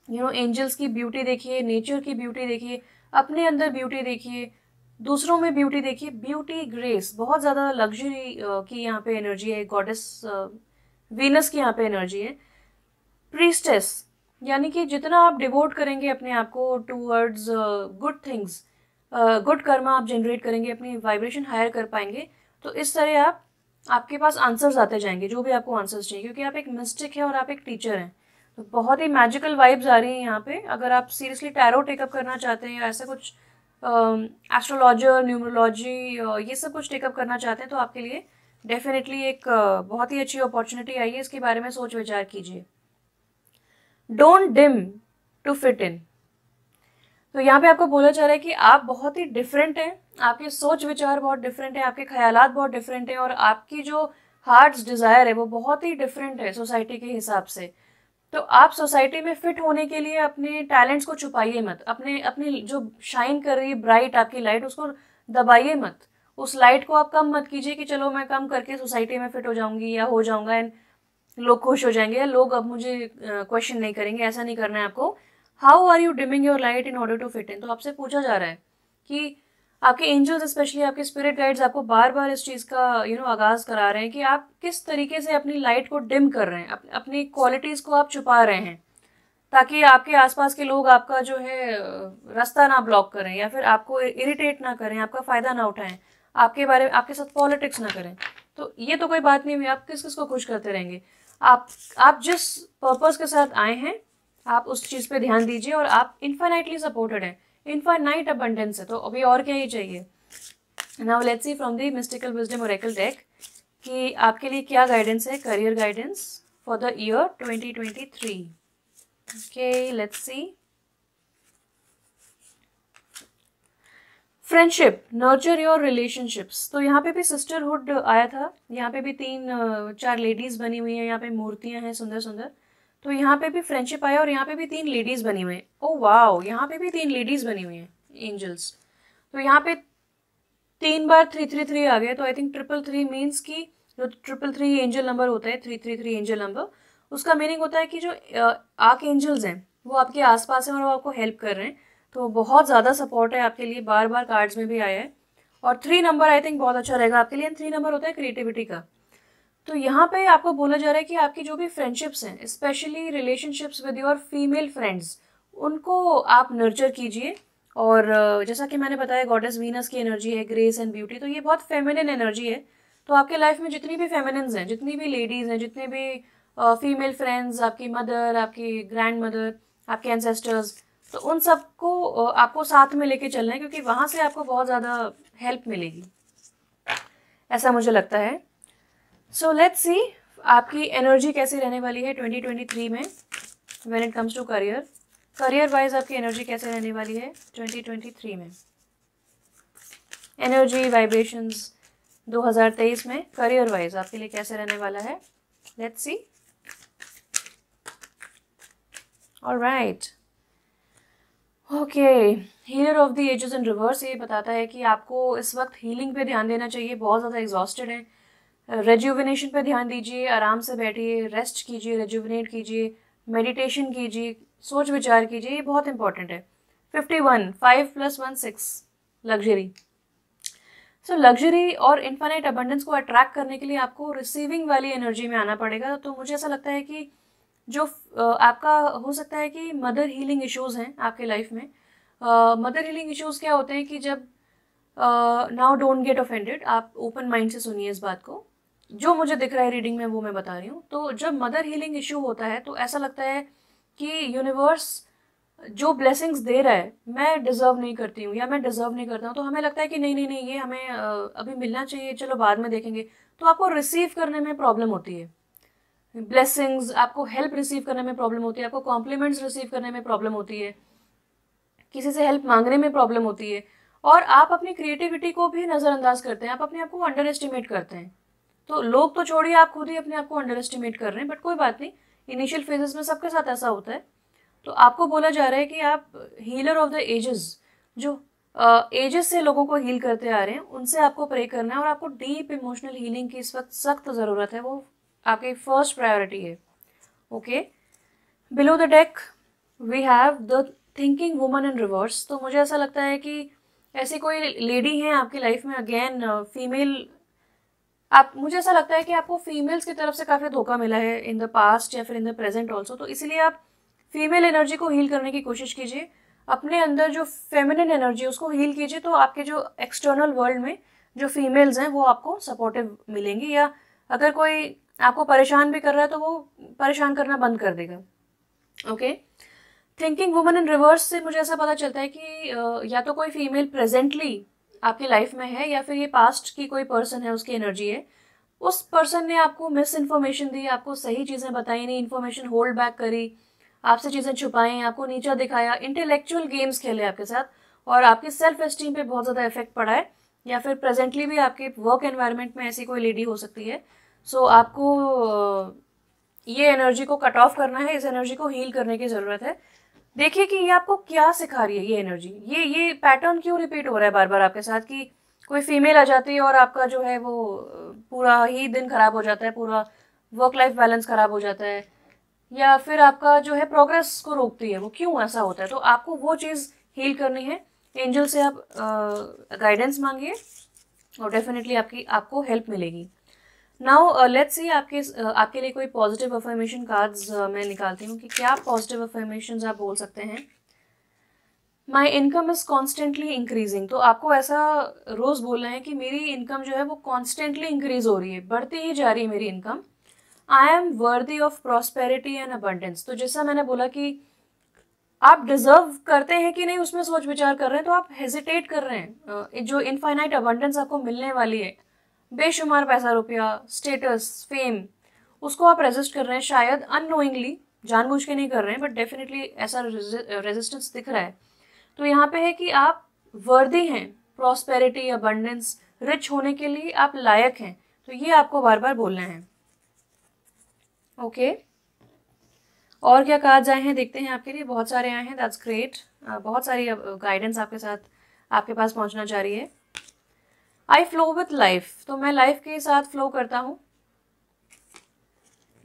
एंजल्स की ब्यूटी देखिए, नेचर की ब्यूटी देखिए, अपने अंदर ब्यूटी देखिए, दूसरों में ब्यूटी देखिए। ब्यूटी, ग्रेस, बहुत ज़्यादा लग्जरी की यहाँ पे एनर्जी है, गॉडेस वीनस की यहाँ पे एनर्जी है। प्रीस्टेस, यानी कि जितना आप डिवोट करेंगे अपने आप को towards good things, good Karma आप जनरेट करेंगे, अपनी वाइब्रेशन हायर कर पाएंगे, तो इस तरह आपके पास आंसर्स आते जाएंगे, जो भी आपको आंसर्स चाहिए, क्योंकि आप एक मिस्टिक है और आप एक टीचर हैं। तो बहुत ही मैजिकल वाइब्स आ रही हैं यहाँ पे। अगर आप सीरियसली टैरो टेकअप करना चाहते हैं या ऐसा कुछ एस्ट्रोलॉजर, न्यूमरोलॉजी, ये सब कुछ टेकअप करना चाहते हैं, तो आपके लिए डेफिनेटली एक बहुत ही अच्छी अपॉर्चुनिटी आई है। इसके बारे में सोच विचार कीजिए। Don't dim to fit in, तो यहाँ पे आपको बोला जा रहा है कि आप बहुत ही डिफरेंट हैं, आपके सोच विचार बहुत डिफरेंट है, आपके ख्यालात बहुत डिफरेंट हैं, और आपकी जो हार्ट्स डिज़ायर है वो बहुत ही डिफरेंट है सोसाइटी के हिसाब से। तो आप सोसाइटी में फिट होने के लिए अपने टैलेंट्स को छुपाइए मत, अपने अपनी जो शाइन कर रही है ब्राइट आपकी लाइट, उसको दबाइए मत। उस लाइट को आप कम मत कीजिए कि चलो मैं कम करके सोसाइटी में फिट हो जाऊंगी या हो जाऊंगा एंड लोग खुश हो जाएंगे या लोग अब मुझे क्वेश्चन नहीं करेंगे। ऐसा नहीं करना है आपको। How are you dimming your light in order to fit in, तो आपसे पूछा जा रहा है कि आपके एंजल्स, स्पेशली आपके स्पिरिट गाइड्स, आपको बार बार इस चीज़ का आगाज करा रहे हैं कि आप किस तरीके से अपनी लाइट को डिम कर रहे हैं, अपनी क्वालिटीज़ को आप छुपा रहे हैं, ताकि आपके आसपास के लोग आपका जो है रास्ता ना ब्लॉक करें या फिर आपको इरिटेट ना करें, आपका फ़ायदा ना उठाएं, आपके साथ पॉलिटिक्स ना करें। तो ये तो कोई बात नहीं हुई, आप किस किस को खुश करते रहेंगे। आप जिस पर्पस के साथ आए हैं आप उस चीज़ पे ध्यान दीजिए, और आप इन्फाइनाइटली सपोर्टेड हैं, इनफाइनाइट अबंडेंस है, तो अभी और क्या ही चाहिए। Now let's see from the mystical wisdom Oracle deck कि आपके लिए क्या गाइडेंस है, career guidance for the year 2023। Okay, let's C. Friendship, nurture your relationships, तो यहाँ पे भी सिस्टरहुड आया था, यहाँ पे भी 3-4 लेडीज़ बनी हुई हैं, यहाँ पे मूर्तियाँ हैं सुंदर सुंदर, तो यहाँ पे भी फ्रेंडशिप आया और यहाँ पे भी 3 लेडीज़ बनी हुई हैं। ओह वाओ, यहाँ पे भी 3 लेडीज़ बनी हुई हैं एंजल्स। तो यहाँ पे 3 बार 333 आ गया, तो आई थिंक 333 मीन्स कि जो 333 एंजल नंबर होता है, 333 एंजल नंबर, उसका मीनिंग होता है कि जो आर्क एंजल्स हैं वो आपके आसपास हैं और वो आपको हेल्प कर रहे हैं। तो बहुत ज़्यादा सपोर्ट है आपके लिए, बार बार कार्ड्स में भी आया है। और 3 नंबर आई थिंक बहुत अच्छा रहेगा आपके लिए। 3 नंबर होता है क्रिएटिविटी का। तो यहाँ पे आपको बोला जा रहा है कि आपकी जो भी फ्रेंडशिप्स हैं, specially relationships with your female friends, उनको आप नर्चर कीजिए, और जैसा कि मैंने बताया गॉडेस वीनस की एनर्जी है ग्रेस एंड ब्यूटी, तो ये बहुत फेमिनिन एनर्जी है। तो आपके लाइफ में जितनी भी फेमिनिन्स हैं, जितनी भी लेडीज़ हैं, जितने भी फीमेल फ्रेंड्स, आपकी मदर, आपकी ग्रैंड मदर, आपके एंसेस्टर्स, तो उन सबको आपको साथ में लेके चलना है, क्योंकि वहाँ से आपको बहुत ज़्यादा हेल्प मिलेगी, ऐसा मुझे लगता है। सो लेट्स सी आपकी एनर्जी कैसी रहने वाली है 2023 में when it comes to career wise आपकी एनर्जी कैसे रहने वाली है 2023 में। एनर्जी वाइब्रेशंस 2023 में करियर वाइज आपके लिए कैसे रहने वाला है, let's see. Alright, okay, healer of the ages in reverse ये बताता है कि आपको इस वक्त हीलिंग पे ध्यान देना चाहिए, बहुत ज़्यादा एग्जॉस्टेड है। रेजुविनेशन पे ध्यान दीजिए, आराम से बैठिए, रेस्ट कीजिए, रेजुविनेट कीजिए, मेडिटेशन कीजिए, सोच विचार कीजिए, ये बहुत इंपॉर्टेंट है। 51 5 + 1 6 लग्जरी। सो लग्जरी और इन्फाइनाइट अबंडेंस को अट्रैक्ट करने के लिए आपको रिसीविंग वाली एनर्जी में आना पड़ेगा। तो मुझे ऐसा लगता है कि जो आपका हो सकता है कि मदर हीलिंग इश्यूज़ हैं आपके लाइफ में। मदर हीलिंग इश्यूज़ क्या होते हैं कि जब नाउ डोंट गेट ऑफेंडेड, आप ओपन माइंड से सुनिए इस बात को, जो मुझे दिख रहा है रीडिंग में वो मैं बता रही हूँ। तो जब मदर हीलिंग इशू होता है तो ऐसा लगता है कि यूनिवर्स जो ब्लेसिंग्स दे रहा है मैं डिज़र्व नहीं करती हूँ या मैं डिज़र्व नहीं करता हूँ, तो हमें लगता है कि नहीं नहीं नहीं ये हमें अभी मिलना चाहिए, चलो बाद में देखेंगे। तो आपको रिसीव करने में प्रॉब्लम होती है ब्लेसिंग्स, आपको हेल्प रिसीव करने में प्रॉब्लम होती है, आपको कॉम्प्लीमेंट्स रिसीव करने में प्रॉब्लम होती है, किसी से हेल्प मांगने में प्रॉब्लम होती है, और आप अपनी क्रिएटिविटी को भी नज़रअंदाज करते हैं, आप अपने आप को अंडर एस्टिमेट करते हैं। तो लोग तो छोड़िए, आप खुद ही अपने आप को अंडर एस्टिमेट कर रहे हैं, बट कोई बात नहीं, इनिशियल फेजेस में सबके साथ ऐसा होता है। तो आपको बोला जा रहा है कि आप हीलर ऑफ द एजेस, जो एजेस से लोगों को हील करते आ रहे हैं, उनसे आपको प्रे करना है, और आपको डीप इमोशनल हीलिंग की इस वक्त सख्त ज़रूरत है, वो आपकी फर्स्ट प्रायोरिटी है। Okay, below the deck we have the thinking woman in reverse. तो मुझे ऐसा लगता है कि ऐसी कोई लेडी हैं आपकी लाइफ में, अगेन फीमेल, आप, मुझे ऐसा लगता है कि आपको फीमेल्स की तरफ से काफ़ी धोखा मिला है इन द पास्ट या फिर इन द प्रेजेंट ऑल्सो। तो इसीलिए आप फीमेल एनर्जी को हील करने की कोशिश कीजिए, अपने अंदर जो फेमिनिन एनर्जी है उसको हील कीजिए, तो आपके जो एक्सटर्नल वर्ल्ड में जो फीमेल्स हैं वो आपको सपोर्टिव मिलेंगी, या अगर कोई आपको परेशान भी कर रहा है तो वो परेशान करना बंद कर देगा। Okay, thinking woman in reverse से मुझे ऐसा पता चलता है कि या तो कोई फीमेल प्रेजेंटली आपकी लाइफ में है, या फिर ये पास्ट की कोई पर्सन है, उसकी एनर्जी है, उस पर्सन ने आपको मिस इन्फॉर्मेशन दी, आपको सही चीज़ें बताई नहीं, इन्फॉर्मेशन होल्ड बैक करी, आपसे चीज़ें छुपाई, आपको नीचा दिखाया, इंटेलेक्चुअल गेम्स खेले आपके साथ, और आपकी सेल्फ एस्टीम पे बहुत ज़्यादा इफेक्ट पड़ा है, या फिर प्रेजेंटली भी आपके वर्क एनवायरनमेंट में ऐसी कोई लेडी हो सकती है। सो आपको ये एनर्जी को कट ऑफ करना है, इस एनर्जी को हील करने की ज़रूरत है। देखिए कि ये आपको क्या सिखा रही है, ये एनर्जी, ये पैटर्न क्यों रिपीट हो रहा है बार बार आपके साथ, कि कोई फीमेल आ जाती है और आपका जो है वो पूरा ही दिन खराब हो जाता है, पूरा वर्क लाइफ बैलेंस खराब हो जाता है, या फिर आपका जो है प्रोग्रेस को रोकती है, वो क्यों ऐसा होता है। तो आपको वो चीज़ हील करनी है, एंजल से आप गाइडेंस मांगिए और डेफिनेटली आपको हेल्प मिलेगी। नाउ लेट्स सी आपके लिए कोई पॉजिटिव अफर्मेशन कार्ड्स मैं निकालती हूँ कि क्या पॉजिटिव अफर्मेशंस आप बोल सकते हैं। My income is constantly increasing. तो आपको ऐसा रोज़ बोलना है कि मेरी इनकम जो है वो कॉन्स्टेंटली इंक्रीज हो रही है, बढ़ती ही जा रही है मेरी income. I am worthy of prosperity and abundance. तो जैसा मैंने बोला कि आप डिजर्व करते हैं कि नहीं उसमें सोच विचार कर रहे हैं, तो आप हेजिटेट कर रहे हैं। जो इनफाइनाइट अबंडेंस आपको मिलने वाली है, बेशुमार पैसा, रुपया, स्टेटस, फेम, उसको आप रेजिस्ट कर रहे हैं, शायद अननोइंगली, जानबूझ के नहीं कर रहे हैं, बट डेफिनेटली ऐसा रेजिस्टेंस दिख रहा है। तो यहाँ पे है कि आप वर्दी हैं प्रॉस्पेरिटी, अबंडेंस, रिच होने के लिए आप लायक हैं। तो ये आपको बार बार बोलना है। ओके, और क्या कार्ड्स आए हैं देखते हैं आपके लिए। बहुत सारे आए हैं, दैट्स ग्रेट। बहुत सारी गाइडेंस आपके साथ आपके पास पहुंचना चाह रही है। आई फ्लो विथ लाइफ। तो मैं लाइफ के साथ फ्लो करता हूँ।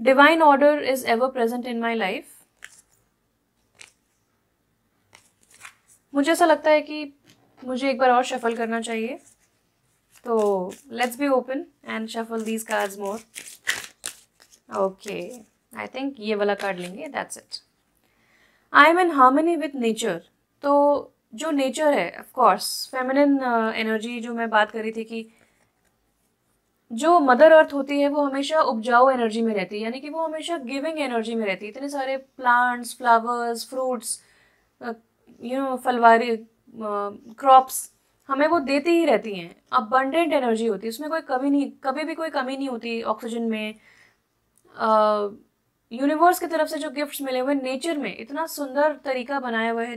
Divine order is ever present in my life. मुझे ऐसा लगता है कि मुझे एक बार और शफल करना चाहिए, तो let's be open and shuffle these cards more. Okay, I think ये वाला कार्ड लेंगे, that's it. I am in harmony with nature. तो जो नेचर है, ऑफ कोर्स फेमिनिन एनर्जी जो मैं बात कर रही थी कि जो मदर अर्थ होती है वो हमेशा उपजाऊ एनर्जी में रहती है, यानी कि वो हमेशा गिविंग एनर्जी में रहती है। इतने सारे प्लांट्स, फ्लावर्स, फ्रूट्स, फलवारी, क्रॉप्स हमें वो देती ही रहती हैं। अबंडेंट एनर्जी होती है, उसमें कोई कमी नहीं, कभी भी कोई कमी नहीं होती ऑक्सीजन में। यूनिवर्स की तरफ से जो गिफ्ट्स मिले हुए नेचर में, इतना सुंदर तरीका बनाया हुआ है,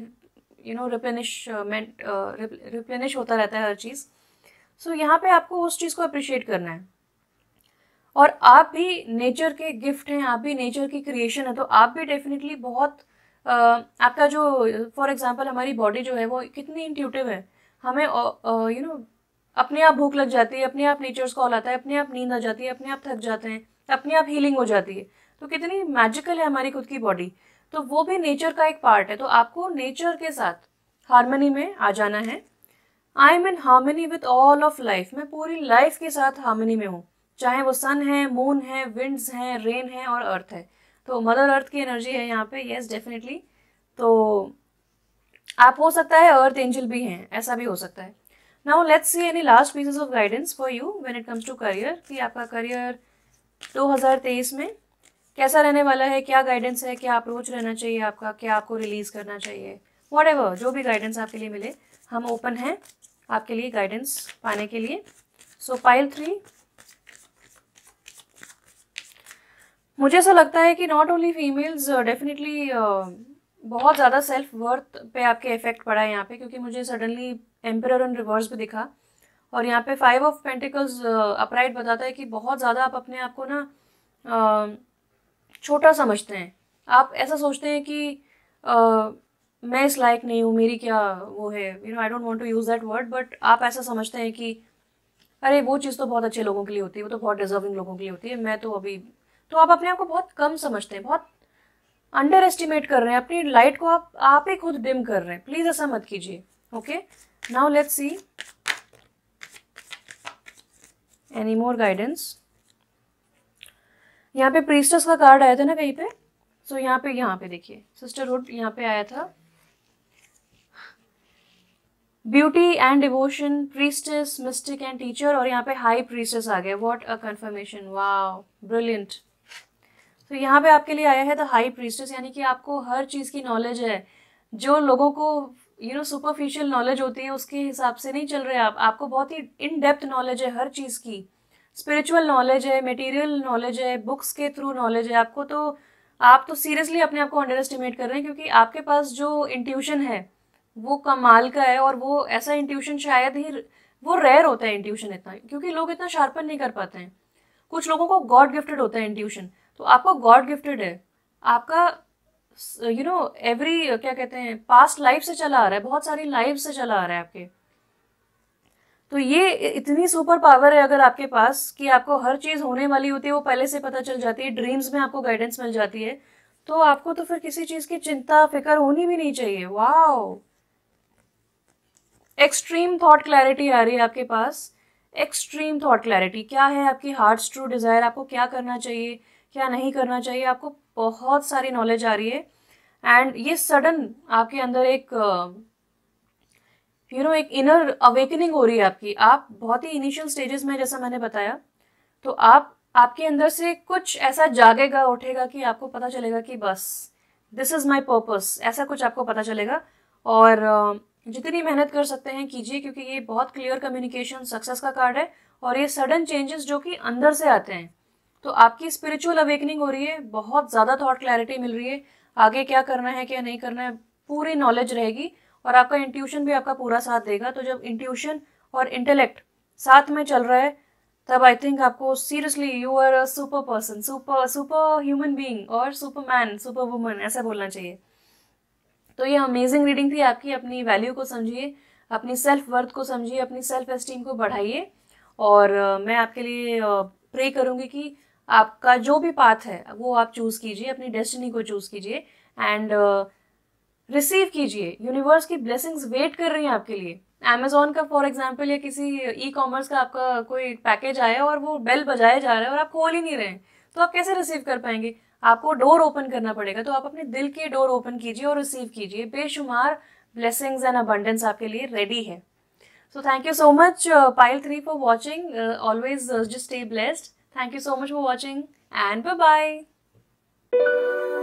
रिप्लेनिश होता रहता है हर चीज़। सो यहाँ पे आपको उस चीज़ को अप्रिशिएट करना है। और आप भी नेचर के गिफ्ट हैं, आप भी नेचर की क्रिएशन है, तो आप भी डेफिनेटली बहुत आपका जो, फॉर एग्जांपल हमारी बॉडी जो है वो कितनी इंट्यूटिव है। हमें अपने आप भूख लग जाती है, अपने आप नेचर्स कॉल आता है, अपने आप नींद आ जाती है, अपने आप थक जाते हैं, अपने आप हीलिंग हो जाती है। तो कितनी मैजिकल है हमारी खुद की बॉडी, तो वो भी नेचर का एक पार्ट है। तो आपको नेचर के साथ हार्मनी में आ जाना है। I am in harmony with all of life, मैं पूरी लाइफ के साथ हार्मनी में हूँ, चाहे वो सन है, मून है, विंड्स हैं, रेन है और अर्थ है। तो मदर अर्थ की एनर्जी है यहाँ पे, यस डेफिनेटली। तो आप हो सकता है अर्थ एंजल भी हैं, ऐसा भी हो सकता है। Now let's see any last pieces of guidance for you when it comes to career, कि आपका करियर 2023 में कैसा रहने वाला है, क्या गाइडेंस है, क्या अप्रोच रहना चाहिए आपका, क्या आपको रिलीज करना चाहिए, व्हाटएवर जो भी गाइडेंस आपके लिए मिले, हम ओपन हैं आपके लिए गाइडेंस पाने के लिए। सो पाइल 3, मुझे ऐसा लगता है कि नॉट ओनली फीमेल्स, डेफिनेटली बहुत ज़्यादा सेल्फ वर्थ पे आपके इफेक्ट पड़ा है यहाँ पे, क्योंकि मुझे सडनली एम्परर इन रिवर्स भी दिखा, और यहाँ पे 5 ऑफ पेंटिकल्स अपराइट बताता है कि बहुत ज़्यादा आप अपने आप को ना छोटा समझते हैं। आप ऐसा सोचते हैं कि मैं इस लायक नहीं हूँ, मेरी क्या वो है, I don't want to use that word, but आप ऐसा समझते हैं कि अरे वो चीज़ तो बहुत अच्छे लोगों के लिए होती है, वो तो बहुत डिजर्विंग लोगों के लिए होती है, मैं तो अभी, तो आप अपने आप को बहुत कम समझते हैं, बहुत अंडर एस्टिमेट कर रहे हैं, अपनी लाइट को आप ही खुद डिम कर रहे हैं। प्लीज ऐसा मत कीजिए। Okay, now let's see any more guidance. यहाँ पे प्रीस्टेस का कार्ड आया था ना कहीं पे, सो यहाँ पे देखिए सिस्टरहुड यहाँ पे आया था, beauty and devotion, priestess, mystic and teacher, और यहाँ पे हाई प्रीस्टेस आ गया। What a confirmation, wow brilliant. तो यहाँ पे आपके लिए आया है द हाई प्रीस्टेस, यानी कि आपको हर चीज़ की नॉलेज है। जो लोगों को सुपरफिशियल नॉलेज होती है उसके हिसाब से नहीं चल रहे आप, आपको बहुत ही इन डेप्थ नॉलेज है हर चीज़ की, स्पिरिचुअल नॉलेज है, मटेरियल नॉलेज है, बुक्स के थ्रू नॉलेज है आपको। तो आप तो सीरियसली अपने आप को अंडर एस्टिमेट कर रहे हैं, क्योंकि आपके पास जो इंट्यूशन है वो कमाल का है, और वो ऐसा इंट्यूशन शायद ही, वो रेयर होता है इंट्यूशन इतना, क्योंकि लोग इतना शार्पन नहीं कर पाते हैं। कुछ लोगों को गॉड गिफ्टेड होता है इंट्यूशन, तो आपको गॉड गिफ्टेड है। आपका एवरी क्या कहते हैं, पास्ट लाइफ से चला आ रहा है, बहुत सारी लाइफ से चला आ रहा है आपके। तो ये इतनी सुपर पावर है अगर आपके पास, कि आपको हर चीज होने वाली होती है वो पहले से पता चल जाती है, ड्रीम्स में आपको गाइडेंस मिल जाती है, तो आपको तो फिर किसी चीज की चिंता फिक्र होनी भी नहीं चाहिए। वाओ, एक्सट्रीम थॉट क्लैरिटी आ रही है आपके पास, एक्सट्रीम थॉट क्लैरिटी। क्या है आपकी हार्ट्स ट्रू डिजायर, आपको क्या करना चाहिए, क्या नहीं करना चाहिए, आपको बहुत सारी नॉलेज आ रही है। एंड ये सडन आपके अंदर एक एक इनर अवेकनिंग हो रही है आपकी। आप बहुत ही इनिशियल स्टेजेस में, जैसा मैंने बताया, तो आपके अंदर से कुछ ऐसा जागेगा, उठेगा, कि आपको पता चलेगा कि बस दिस इज माई पर्पस, ऐसा कुछ आपको पता चलेगा। और जितनी मेहनत कर सकते हैं कीजिए, क्योंकि ये बहुत क्लियर कम्युनिकेशन सक्सेस का कार्ड है, और ये सडन चेंजेस जो कि अंदर से आते हैं। तो आपकी स्पिरिचुअल अवेकनिंग हो रही है, बहुत ज़्यादा थॉट क्लैरिटी मिल रही है, आगे क्या करना है क्या नहीं करना है पूरी नॉलेज रहेगी, और आपका इंट्यूशन भी आपका पूरा साथ देगा। तो जब इंट्यूशन और इंटेलेक्ट साथ में चल रहा है, तब आई थिंक आपको seriously you are a super person, super human being, और सुपर मैन, सुपर वुमन, ऐसा बोलना चाहिए। तो ये अमेजिंग रीडिंग थी आपकी। अपनी वैल्यू को समझिए, अपनी सेल्फ वर्थ को समझिए, अपनी सेल्फ एस्टीम को बढ़ाइए, और मैं आपके लिए प्रे करूंगी कि आपका जो भी पाथ है वो आप चूज कीजिए, अपनी डेस्टिनी को चूज कीजिए, एंड रिसीव कीजिए। यूनिवर्स की ब्लेसिंग्स वेट कर रही हैं आपके लिए। अमेजोन का फॉर एग्जाम्पल, या किसी ई कॉमर्स का आपका कोई पैकेज आया और वो बेल बजाया जा रहा है और आप खोल ही नहीं रहे हैं, तो आप कैसे रिसीव कर पाएंगे? आपको डोर ओपन करना पड़ेगा। तो आप अपने दिल के डोर ओपन कीजिए और रिसीव कीजिए। बेशुमार ब्लेसिंग्स एंड अबंडेंस आपके लिए रेडी है. So thank you so much pile 3 for watching. Always just stay blessed. Thank you so much for watching and bye bye.